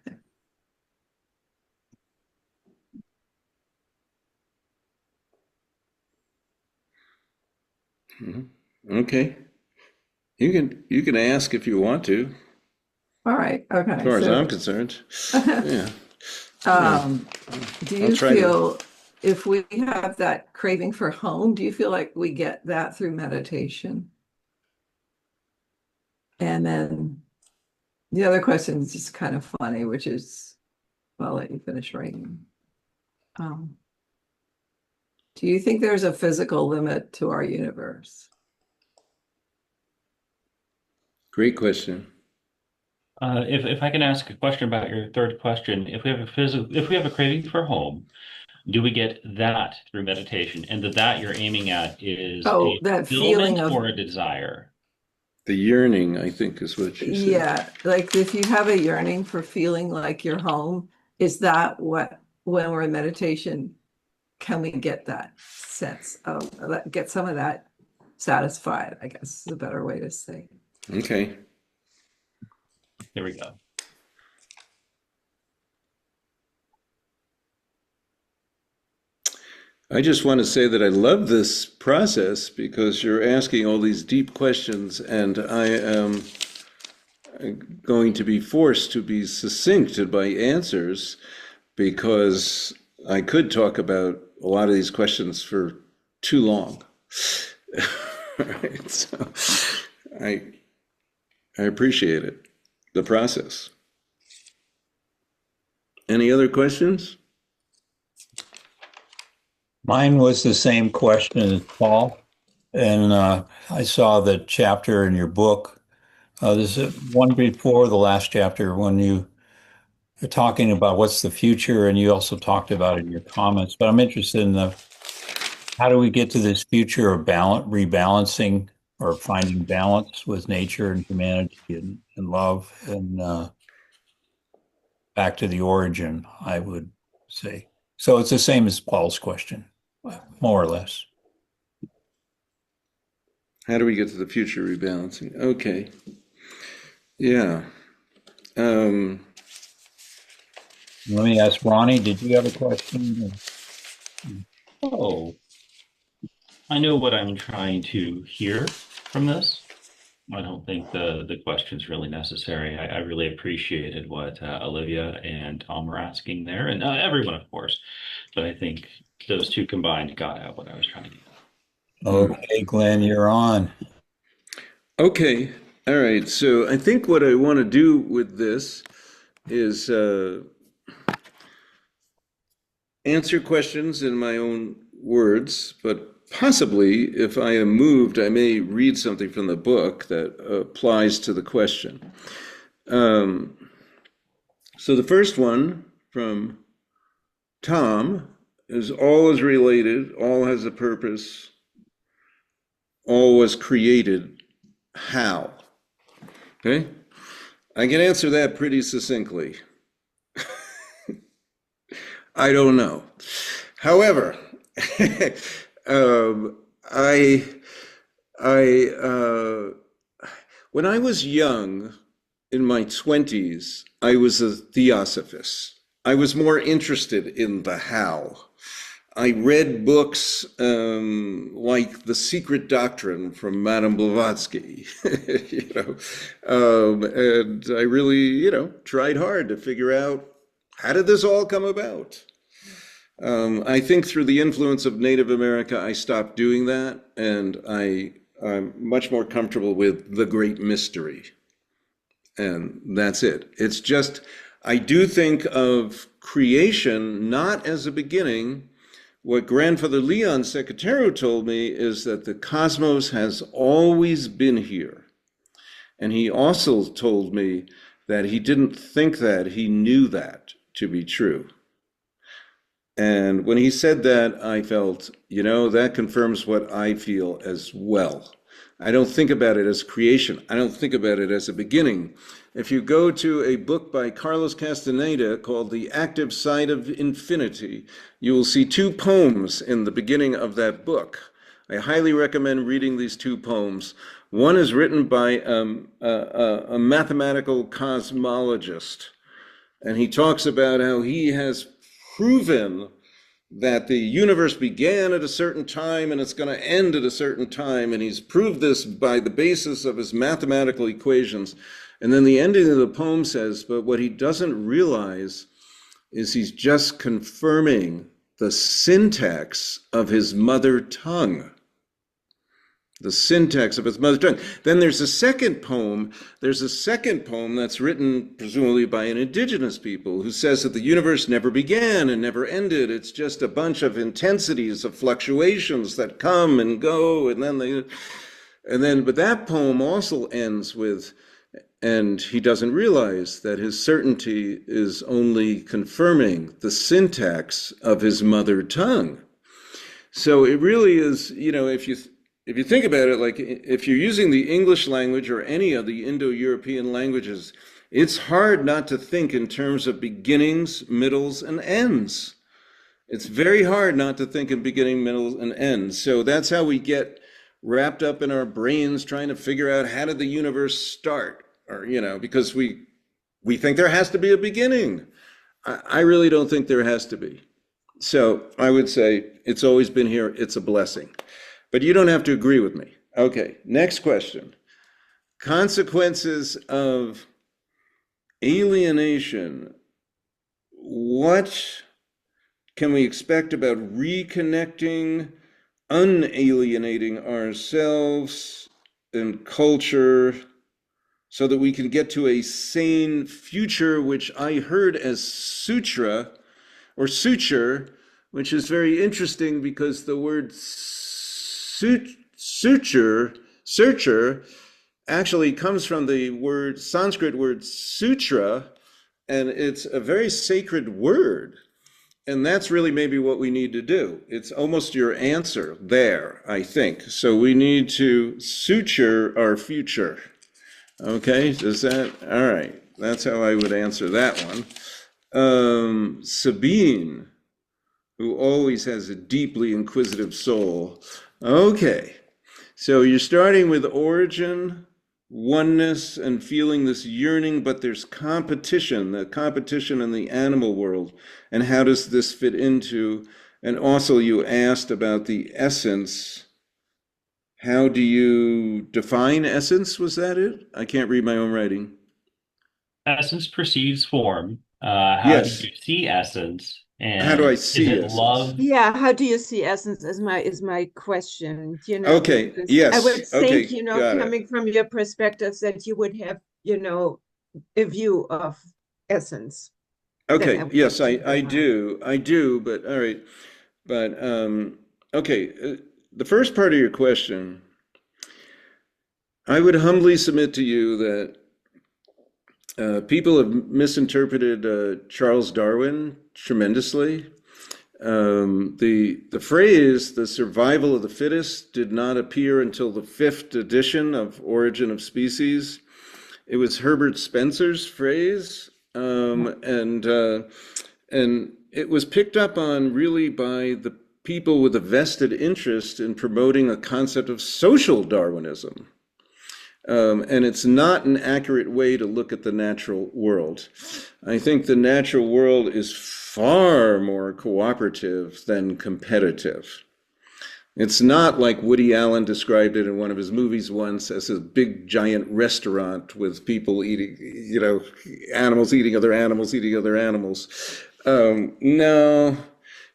Okay. You can ask if you want to, All right. Okay. as far as I'm concerned. Yeah. Do you feel if we have that craving for home, do you feel like we get that through meditation? And then the other question is just kind of funny, which is, well, I'll let you finish writing. Do you think there's a physical limit to our universe? Great question. If I can ask a question about your third question, if we have a craving for home, do we get that through meditation? And that you're aiming at is a that feeling of, or a desire? The yearning, I think, is what she said. Yeah, like if you have a yearning for feeling like you're home, is that what, when we're in meditation, can we get that sense of, get some of that satisfied, I guess is a better way to say. Okay. There we go. I just want to say that I love this process because you're asking all these deep questions, and I am going to be forced to be succinct in my answers because I could talk about a lot of these questions for too long. Right? So I appreciate it, the process. Any other questions? Mine was the same question as Paul, and I saw the chapter in your book. There's one before the last chapter when you're talking about what's the future, and you also talked about it in your comments. But I'm interested in how do we get to this future of rebalancing or finding balance with nature and humanity and love, and back to the origin, I would say. So it's the same as Paul's question, more or less. How do we get to the future rebalancing? Okay. Yeah. Let me ask Ronnie, did you have a question? Oh, I know what I'm trying to hear from this. I don't think the question's really necessary. I really appreciated what Olivia and Tom were asking there, and everyone, of course. But I think those two combined got at what I was trying to get. Okay, Glenn, you're on. Okay. All right. So I think what I want to do with this is answer questions in my own words, but possibly if I am moved, I may read something from the book that applies to the question. So the first one from Tom is all is related, all has a purpose, all was created. How? Okay? I can answer that pretty succinctly. I don't know. However, um, I, when I was young, in my 20s, I was a theosophist. I was more interested in the how. I read books like The Secret Doctrine from Madame Blavatsky, and I really, tried hard to figure out how did this all come about. I think through the influence of Native America, I stopped doing that, and I'm much more comfortable with the great mystery, and that's it. It's just, I do think of creation not as a beginning. What Grandfather Leon Secretero told me is that the cosmos has always been here. And he also told me that he didn't think that, he knew that to be true. And when he said that, I felt, that confirms what I feel as well. I don't think about it as creation. I don't think about it as a beginning. If you go to a book by Carlos Castaneda called The Active Side of Infinity, you will see two poems in the beginning of that book. I highly recommend reading these two poems. One is written by a mathematical cosmologist, and he talks about how he has proven that the universe began at a certain time and it's going to end at a certain time, and he's proved this by the basis of his mathematical equations. And then the ending of the poem says, but what he doesn't realize is he's just confirming the syntax of his mother tongue. The syntax of his mother tongue. Then there's a second poem. There's a second poem that's written presumably by an indigenous people who says that the universe never began and never ended. It's just a bunch of intensities, of fluctuations that come and go, but that poem also ends with, and he doesn't realize that his certainty is only confirming the syntax of his mother tongue. So it really is, if you think about it, like if you're using the English language or any of the Indo-European languages, it's hard not to think in terms of beginnings, middles, and ends. It's very hard not to think in beginning, middles, and ends. So that's how we get wrapped up in our brains trying to figure out how did the universe start? Or, because we think there has to be a beginning. I really don't think there has to be. So I would say it's always been here. It's a blessing. But you don't have to agree with me. Okay, next question. Consequences of alienation. What can we expect about reconnecting, unalienating ourselves and culture so that we can get to a sane future, which I heard as sutra or suture, which is very interesting because the word suture actually comes from the Sanskrit word sutra, and it's a very sacred word. And that's really maybe what we need to do. It's almost your answer there, I think. So we need to suture our future. Okay, all right. That's how I would answer that one. Sabine, who always has a deeply inquisitive soul. Okay, so you're starting with origin, oneness, and feeling this yearning, but there's competition, the competition in the animal world. And how does this fit into, and also you asked about the essence. How do you define essence? Was that it? I can't read my own writing. Essence precedes form. How Yes. do you see essence? And how do I see is it essence? love? Yeah, how do you see essence is my question. Okay, yes. I would okay, think, got coming it. from your perspective, that you would have, a view of essence. Okay, would yes, like to I know. do, but all right. But okay, the first part of your question, I would humbly submit to you that people have misinterpreted Charles Darwin tremendously. The phrase "the survival of the fittest" did not appear until the 5th edition of Origin of Species. It was Herbert Spencer's phrase, and it was picked up on really by the people with a vested interest in promoting a concept of social Darwinism. And it's not an accurate way to look at the natural world. I think the natural world is far more cooperative than competitive. It's not like Woody Allen described it in one of his movies once as a big giant restaurant with people eating, animals eating other animals eating other animals.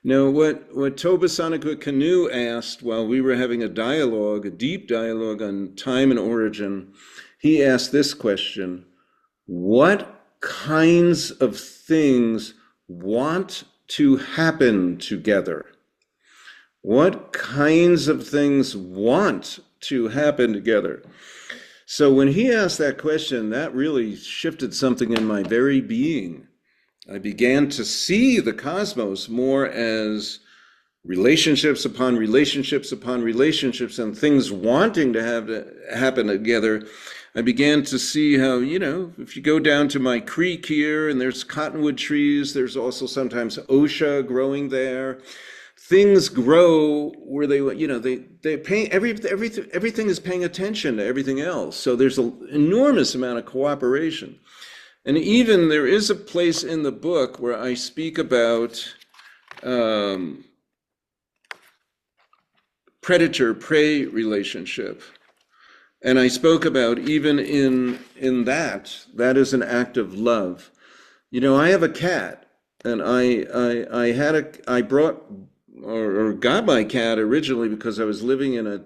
No, what Toba Sanakut-Kanu asked while we were having a dialogue, a deep dialogue on time and origin, he asked this question: what kinds of things want to happen together? What kinds of things want to happen together? So when he asked that question, that really shifted something in my very being. I began to see the cosmos more as relationships upon relationships upon relationships and things wanting to happen together. I began to see how, if you go down to my creek here and there's cottonwood trees, there's also sometimes osha growing there. Things grow where they pay everything is paying attention to everything else. So there's an enormous amount of cooperation. And even there is a place in the book where I speak about predator-prey relationship. And I spoke about even in that is an act of love. I have a cat, and I brought or got my cat originally because I was living in a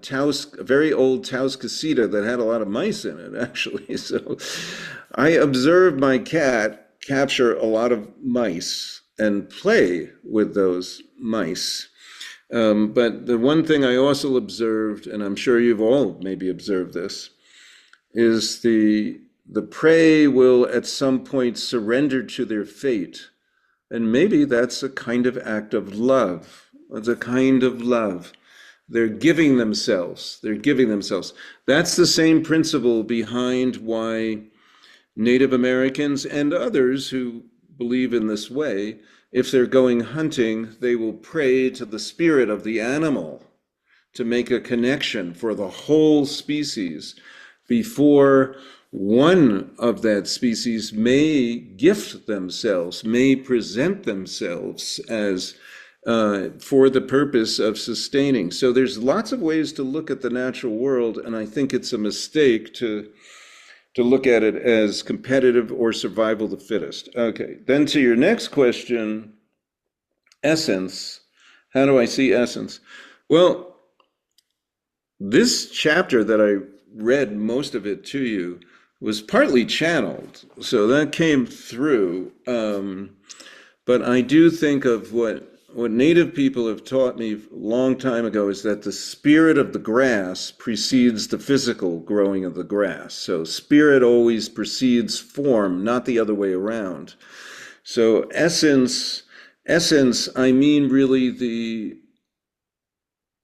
very old Taos casita that had a lot of mice in it, actually. So I observed my cat capture a lot of mice and play with those mice. But the one thing I also observed, and I'm sure you've all maybe observed this, is the prey will at some point surrender to their fate. And maybe that's a kind of act of love. It's a kind of love. They're giving themselves. That's the same principle behind why Native Americans and others who believe in this way, if they're going hunting, they will pray to the spirit of the animal to make a connection for the whole species before one of that species may gift themselves, may present themselves as for the purpose of sustaining. So there's lots of ways to look at the natural world, and I think it's a mistake to look at it as competitive or survival of the fittest. Okay, then to your next question, essence. How do I see essence? Well, this chapter that I read, most of it to you, was partly channeled, so that came through. But I do think of what Native people have taught me a long time ago is that the spirit of the grass precedes the physical growing of the grass. So spirit always precedes form, not the other way around. So essence, I mean really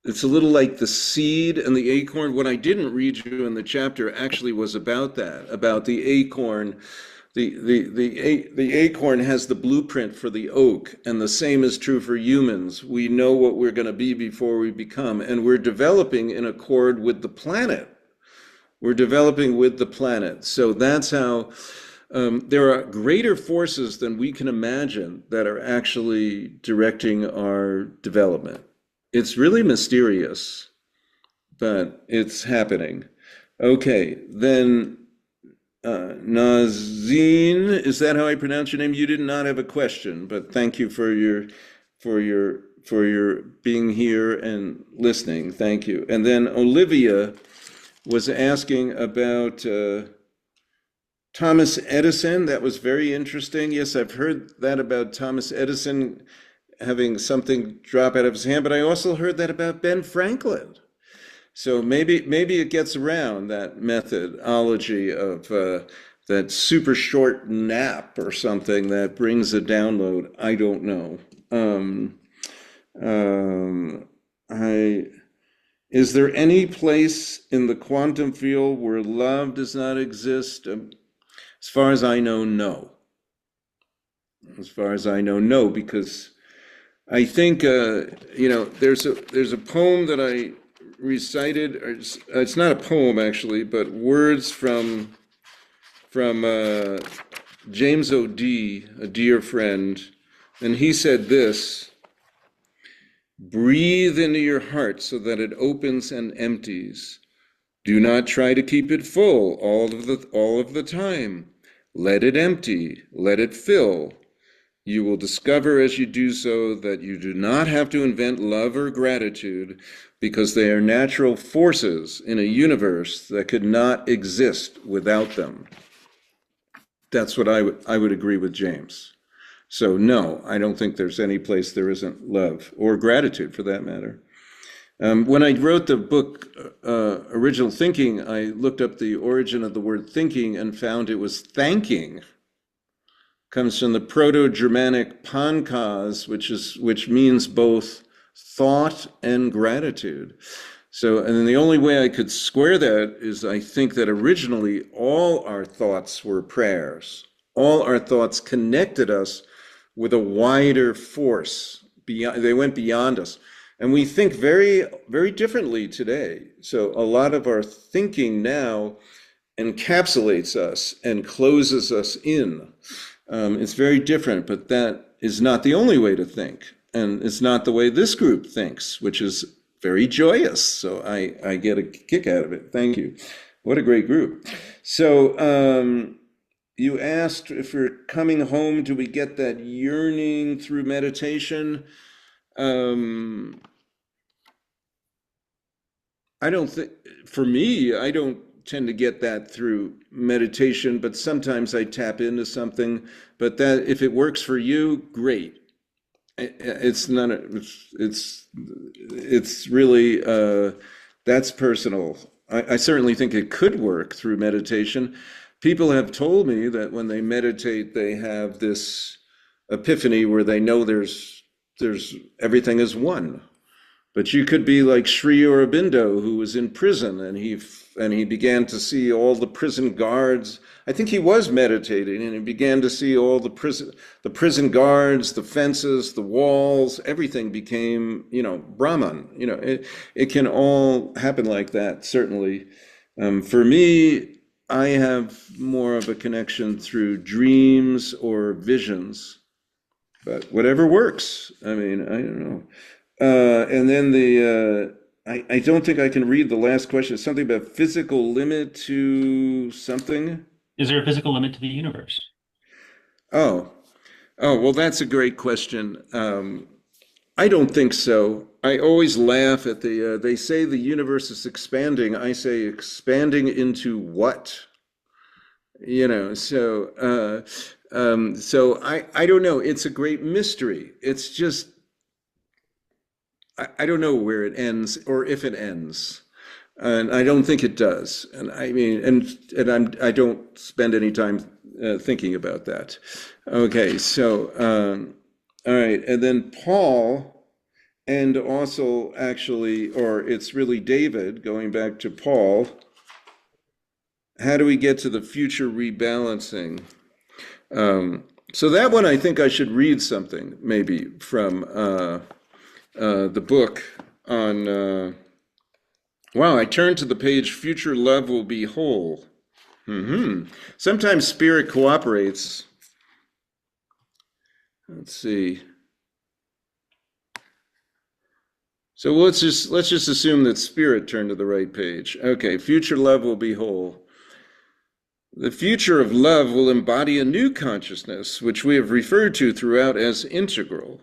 it's a little like the seed and the acorn. What I didn't read you in the chapter actually was about that, about the acorn. The acorn has the blueprint for the oak, and the same is true for humans. We know what we're going to be before we become, and we're developing in accord with the planet. We're developing with the planet. So that's how there are greater forces than we can imagine that are actually directing our development. It's really mysterious, but it's happening. Okay, then Nazine, is that how I pronounce your name? You did not have a question, but thank you for your being here and listening. Thank you. And then Olivia was asking about Thomas Edison. That was very interesting. Yes, I've heard that about Thomas Edison having something drop out of his hand, but I also heard that about Ben Franklin. So maybe it gets around that methodology of that super short nap or something that brings a download. I don't know. I Is there any place in the quantum field where love does not exist? As far as I know, no. As far as I know, no, because I think there's a poem that I recited. It's not a poem actually, but words from James O.D., a dear friend, and he said this: "Breathe into your heart so that it opens and empties. Do not try to keep it full all of the time. Let it empty, let it fill. You will discover as you do so that you do not have to invent love or gratitude, because they are natural forces in a universe that could not exist without them." That's what I would agree with James. So no, I don't think there's any place there isn't love or gratitude for that matter. When I wrote the book, Original Thinking, I looked up the origin of the word thinking and found it was thanking. Comes from the Proto-Germanic pankas, which means both thought and gratitude. So, and then the only way I could square that is I think that originally all our thoughts were prayers. All our thoughts connected us with a wider force. They went beyond us. And we think very, very differently today. So a lot of our thinking now encapsulates us and closes us in. It's very different, but that is not the only way to think. And it's not the way this group thinks, which is very joyous. So I get a kick out of it. Thank you. What a great group. So you asked if we're coming home, do we get that yearning through meditation? I don't think, for me, I don't tend to get that through meditation, but sometimes I tap into something. But that, if it works for you, great. It's not, it's really, that's personal. I certainly think it could work through meditation. People have told me that when they meditate, they have this epiphany where they know there's everything is one. But you could be like Sri Aurobindo, who was in prison, and he began to see all the prison guards. I think he was meditating, and he began to see all the prison guards, the fences, the walls. Everything became, Brahman. It can all happen like that. Certainly, for me, I have more of a connection through dreams or visions. But whatever works. I mean, I don't know. And then I don't think I can read the last question. It's something about physical limit to something. Is there a physical limit to the universe? Oh, well, that's a great question. I don't think so. I always laugh at they say the universe is expanding. I say expanding into what? So I don't know. It's a great mystery. It's just, I don't know where it ends or if it ends, and I don't think it does. And I mean, I don't spend any time thinking about that. Okay, so all right, and then Paul, and also actually, or it's really David. Going back to Paul, how do we get to the future rebalancing? So that one, I think I should read something maybe from. The book on, wow, I turned to the page, Future Love Will Be Whole. Sometimes spirit cooperates. Let's see. So let's just assume that spirit turned to the right page. Okay, future love will be whole. The future of love will embody a new consciousness, which we have referred to throughout as integral.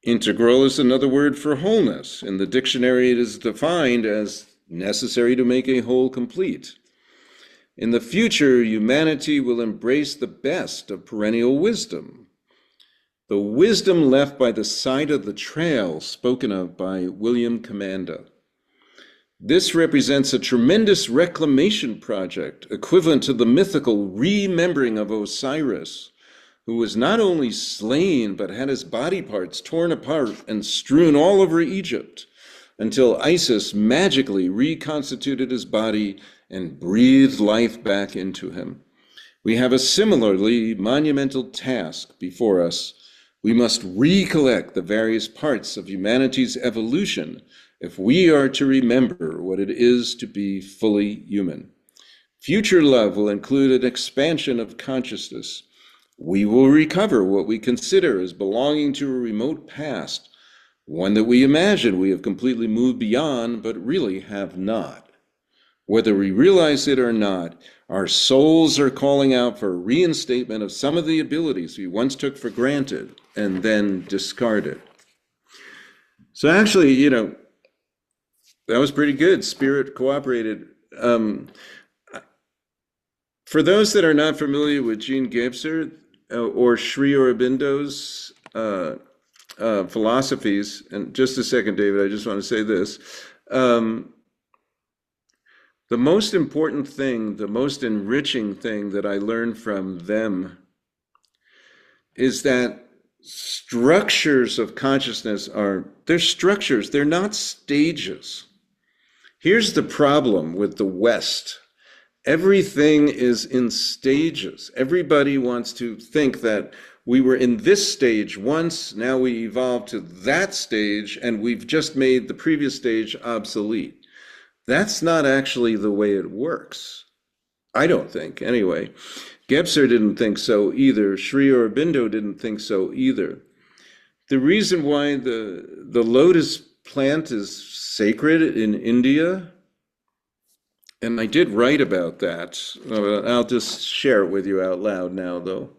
Integral is another word for wholeness. In the dictionary, it is defined as necessary to make a whole complete. In the future, humanity will embrace the best of perennial wisdom. The wisdom left by the side of the trail spoken of by William Commanda. This represents a tremendous reclamation project, equivalent to the mythical remembering of Osiris, who was not only slain, but had his body parts torn apart and strewn all over Egypt, until Isis magically reconstituted his body and breathed life back into him. We have a similarly monumental task before us. We must recollect the various parts of humanity's evolution if we are to remember what it is to be fully human. Future love will include an expansion of consciousness. We will recover what we consider as belonging to a remote past, one that we imagine we have completely moved beyond, but really have not. Whether we realize it or not, our souls are calling out for a reinstatement of some of the abilities we once took for granted and then discarded. So actually, that was pretty good. Spirit cooperated. For those that are not familiar with Jean Gebser or Sri Aurobindo's philosophies, and just a second, David, I just want to say this. The most important thing, the most enriching thing that I learned from them is that structures of consciousness they're structures, they're not stages. Here's the problem with the West. Everything is in stages. Everybody wants to think that we were in this stage once, now we evolved to that stage, and we've just made the previous stage obsolete. That's not actually the way it works. I don't think, anyway. Gebser didn't think so either. Sri Aurobindo didn't think so either. The reason why the lotus plant is sacred in India, and I did write about that, I'll just share it with you out loud now, though,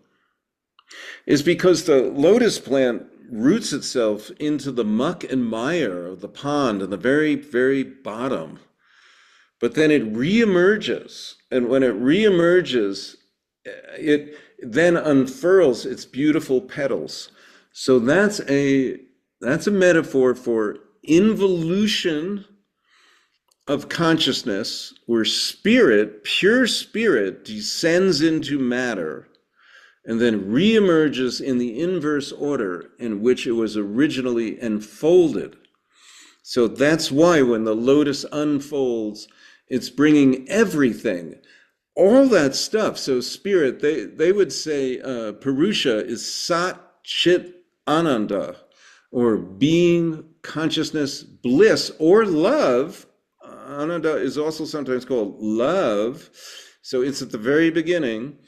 is because the lotus plant roots itself into the muck and mire of the pond in the very, very bottom. But then it reemerges, and when it reemerges, it then unfurls its beautiful petals. So that's a metaphor for involution of consciousness, where spirit, pure spirit, descends into matter and then reemerges in the inverse order in which it was originally enfolded. So that's why when the lotus unfolds, it's bringing everything, all that stuff. So spirit, they would say Purusha is Sat Chit Ananda, or being, consciousness, bliss, or love. Ananda is also sometimes called love. So it's at the very beginning.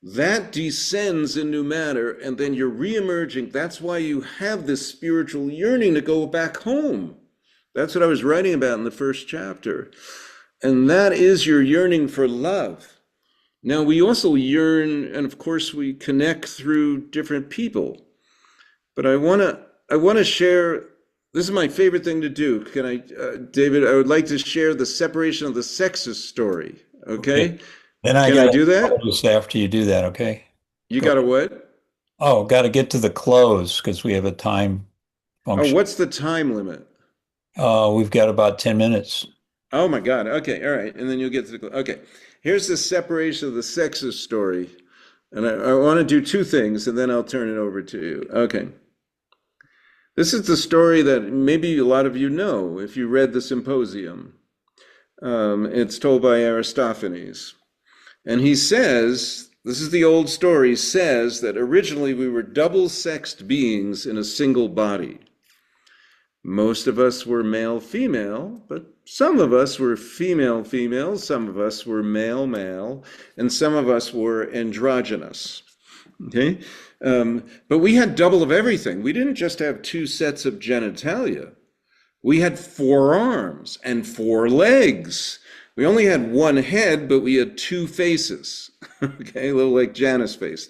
That descends into matter, and then you're reemerging. That's why you have this spiritual yearning to go back home. That's what I was writing about in the first chapter. And that is your yearning for love. Now, we also yearn, and of course, we connect through different people. But I want to share, this is my favorite thing to do. Can I, David, I would like to share the separation of the sexes story, okay? Then Can I do that? Just after you do that, okay? You got to what? Oh, got to get to the close because we have a time function. Oh, what's the time limit? We've got about 10 minutes. Oh my God. Okay. All right. And then you'll get to the, okay. Here's the separation of the sexes story. And I want to do two things and then I'll turn it over to you. Okay. This is the story that maybe a lot of you know if you read the Symposium. It's told by Aristophanes. And he says, this is the old story, says that originally we were double-sexed beings in a single body. Most of us were male-female, but some of us were female-female, some of us were male-male, and some of us were androgynous. Okay? But we had double of everything. We didn't just have two sets of genitalia. We had 4 arms and 4 legs. We only had 1 head, but we had 2 faces. Okay, a little like Janus face.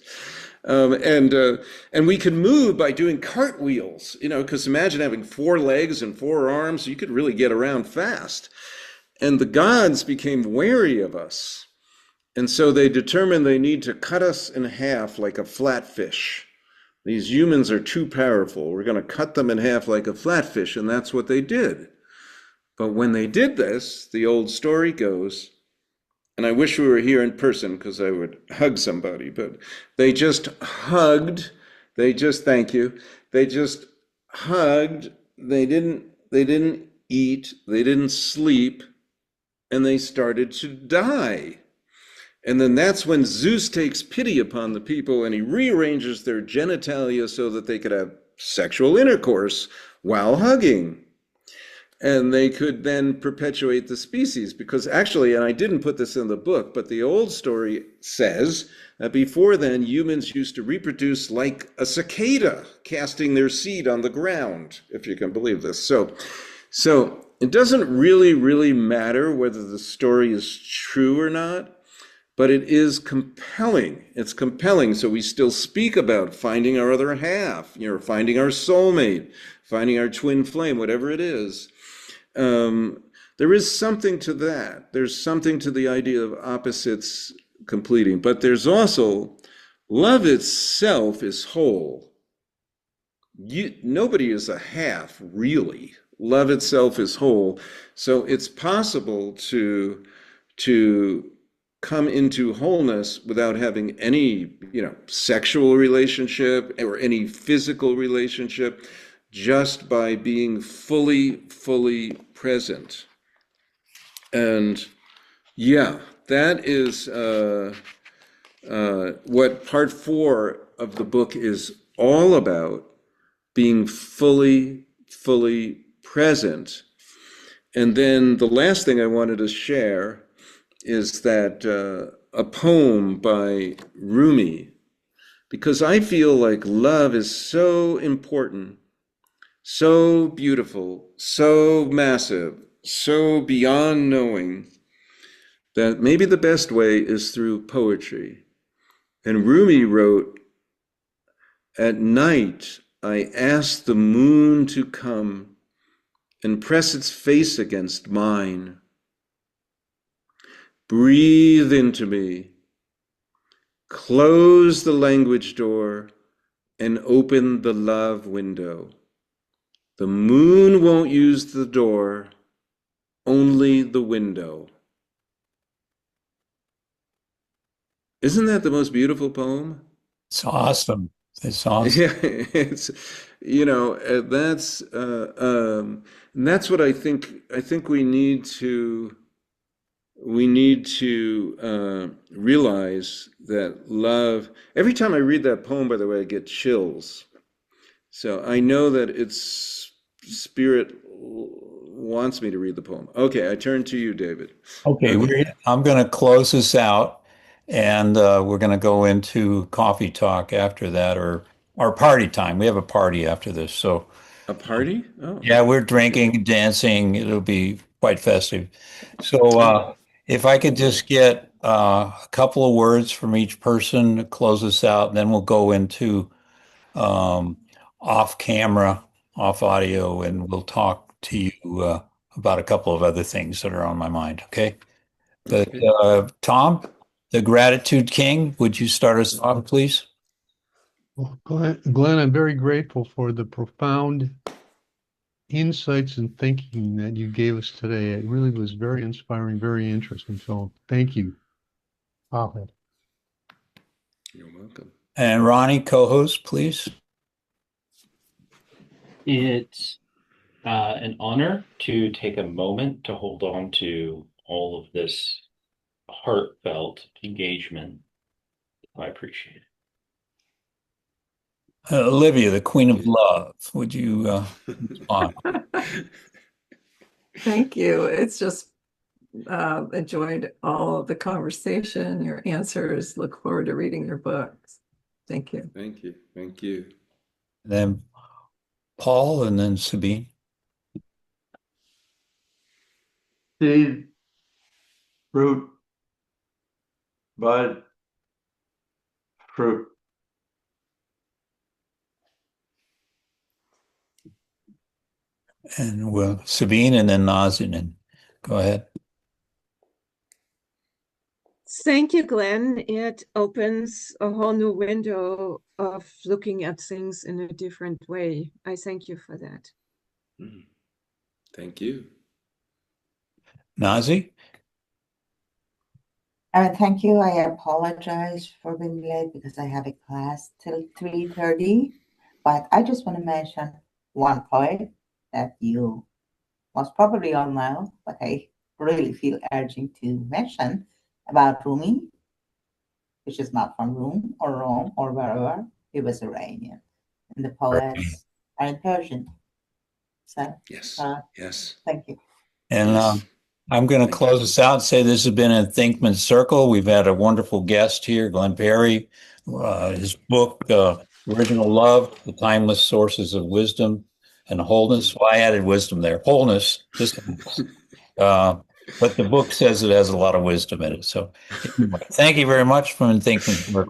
And we could move by doing cartwheels, because imagine having 4 legs and 4 arms, you could really get around fast. And the gods became wary of us. And so they determined they need to cut us in half like a flatfish. These humans are too powerful. We're going to cut them in half like a flatfish, and that's what they did. But when they did this, the old story goes, and I wish we were here in person because I would hug somebody, but they just hugged. Thank you. They just hugged. They didn't eat. They didn't sleep, and they started to die. And then that's when Zeus takes pity upon the people and he rearranges their genitalia so that they could have sexual intercourse while hugging. And they could then perpetuate the species. Because actually, and I didn't put this in the book, but the old story says that before then, humans used to reproduce like a cicada, casting their seed on the ground, if you can believe this. So it doesn't really matter whether the story is true or not, but it is compelling. It's compelling. So we still speak about finding our other half, finding our soulmate, finding our twin flame, whatever it is. There is something to that. There's something to the idea of opposites completing, but there's also love itself is whole. Nobody is a half, really. Love itself is whole. So it's possible to come into wholeness without having any, sexual relationship or any physical relationship, just by being fully present. And yeah, that is what part 4 of the book is all about, being fully present. And then the last thing I wanted to share is that a poem by Rumi, because I feel like love is so important, so beautiful, so massive, so beyond knowing, that maybe the best way is through poetry. And Rumi wrote, "At night I ask the moon to come and press its face against mine. Breathe into me, close the language door, and open the love window. The moon won't use the door, only the window." Isn't that the most beautiful poem? It's awesome. It's awesome. Yeah, it's that's what I think. I think we need to realize that love. Every time I read that poem, by the way, I get chills. So I know that its spirit wants me to read the poem. Okay, I turn to you, David. Okay, I'm going to close this out, and we're going to go into coffee talk after that, or our party time. We have a party after this, so A party? Oh, yeah, we're okay. drinking, dancing. It'll be quite festive. So, if I could just get a couple of words from each person to close us out, and then we'll go into um, off camera, off audio, and we'll talk to you about a couple of other things that are on my mind. Okay. But Okay. Tom, the Gratitude King, would you start us off, please? Well, Glenn, I'm very grateful for the profound insights and thinking that you gave us today. It really was very inspiring, very interesting. So thank you. Wow. You're welcome. And Ronnie, co-host, please. It's an honor to take a moment to hold on to all of this heartfelt engagement. I appreciate it. Olivia, the Queen of Love, would you respond? Thank you. It's just enjoyed all of the conversation, your answers. Look forward to reading your books. Thank you. Thank you. Thank you. Then Paul, and then Sabine. Seed, fruit, bud, fruit. And Sabine, and then Nazanin. Go ahead. Thank you, Glenn. It opens a whole new window of looking at things in a different way. I thank you for that. Thank you. Nazi? Thank you. I apologize for being late because I have a class till 3:30. But I just want to mention one poet that you most probably all know, but I really feel urging to mention about Rumi, which is not from Rome or Rome or wherever. He was Iranian. And the poets are in Persian. So, Yes. Yes. thank you. And Yes. I'm going to Thank you. close us out and say this has been ENthinkment Circle. We've had a wonderful guest here, Glenn Parry. His book, Original Love, The Timeless Sources of Wisdom and Wholeness. Well, I added wisdom there. Wholeness, just but the book says it has a lot of wisdom in it. So anyway, thank you very much from ENthinkment Circle.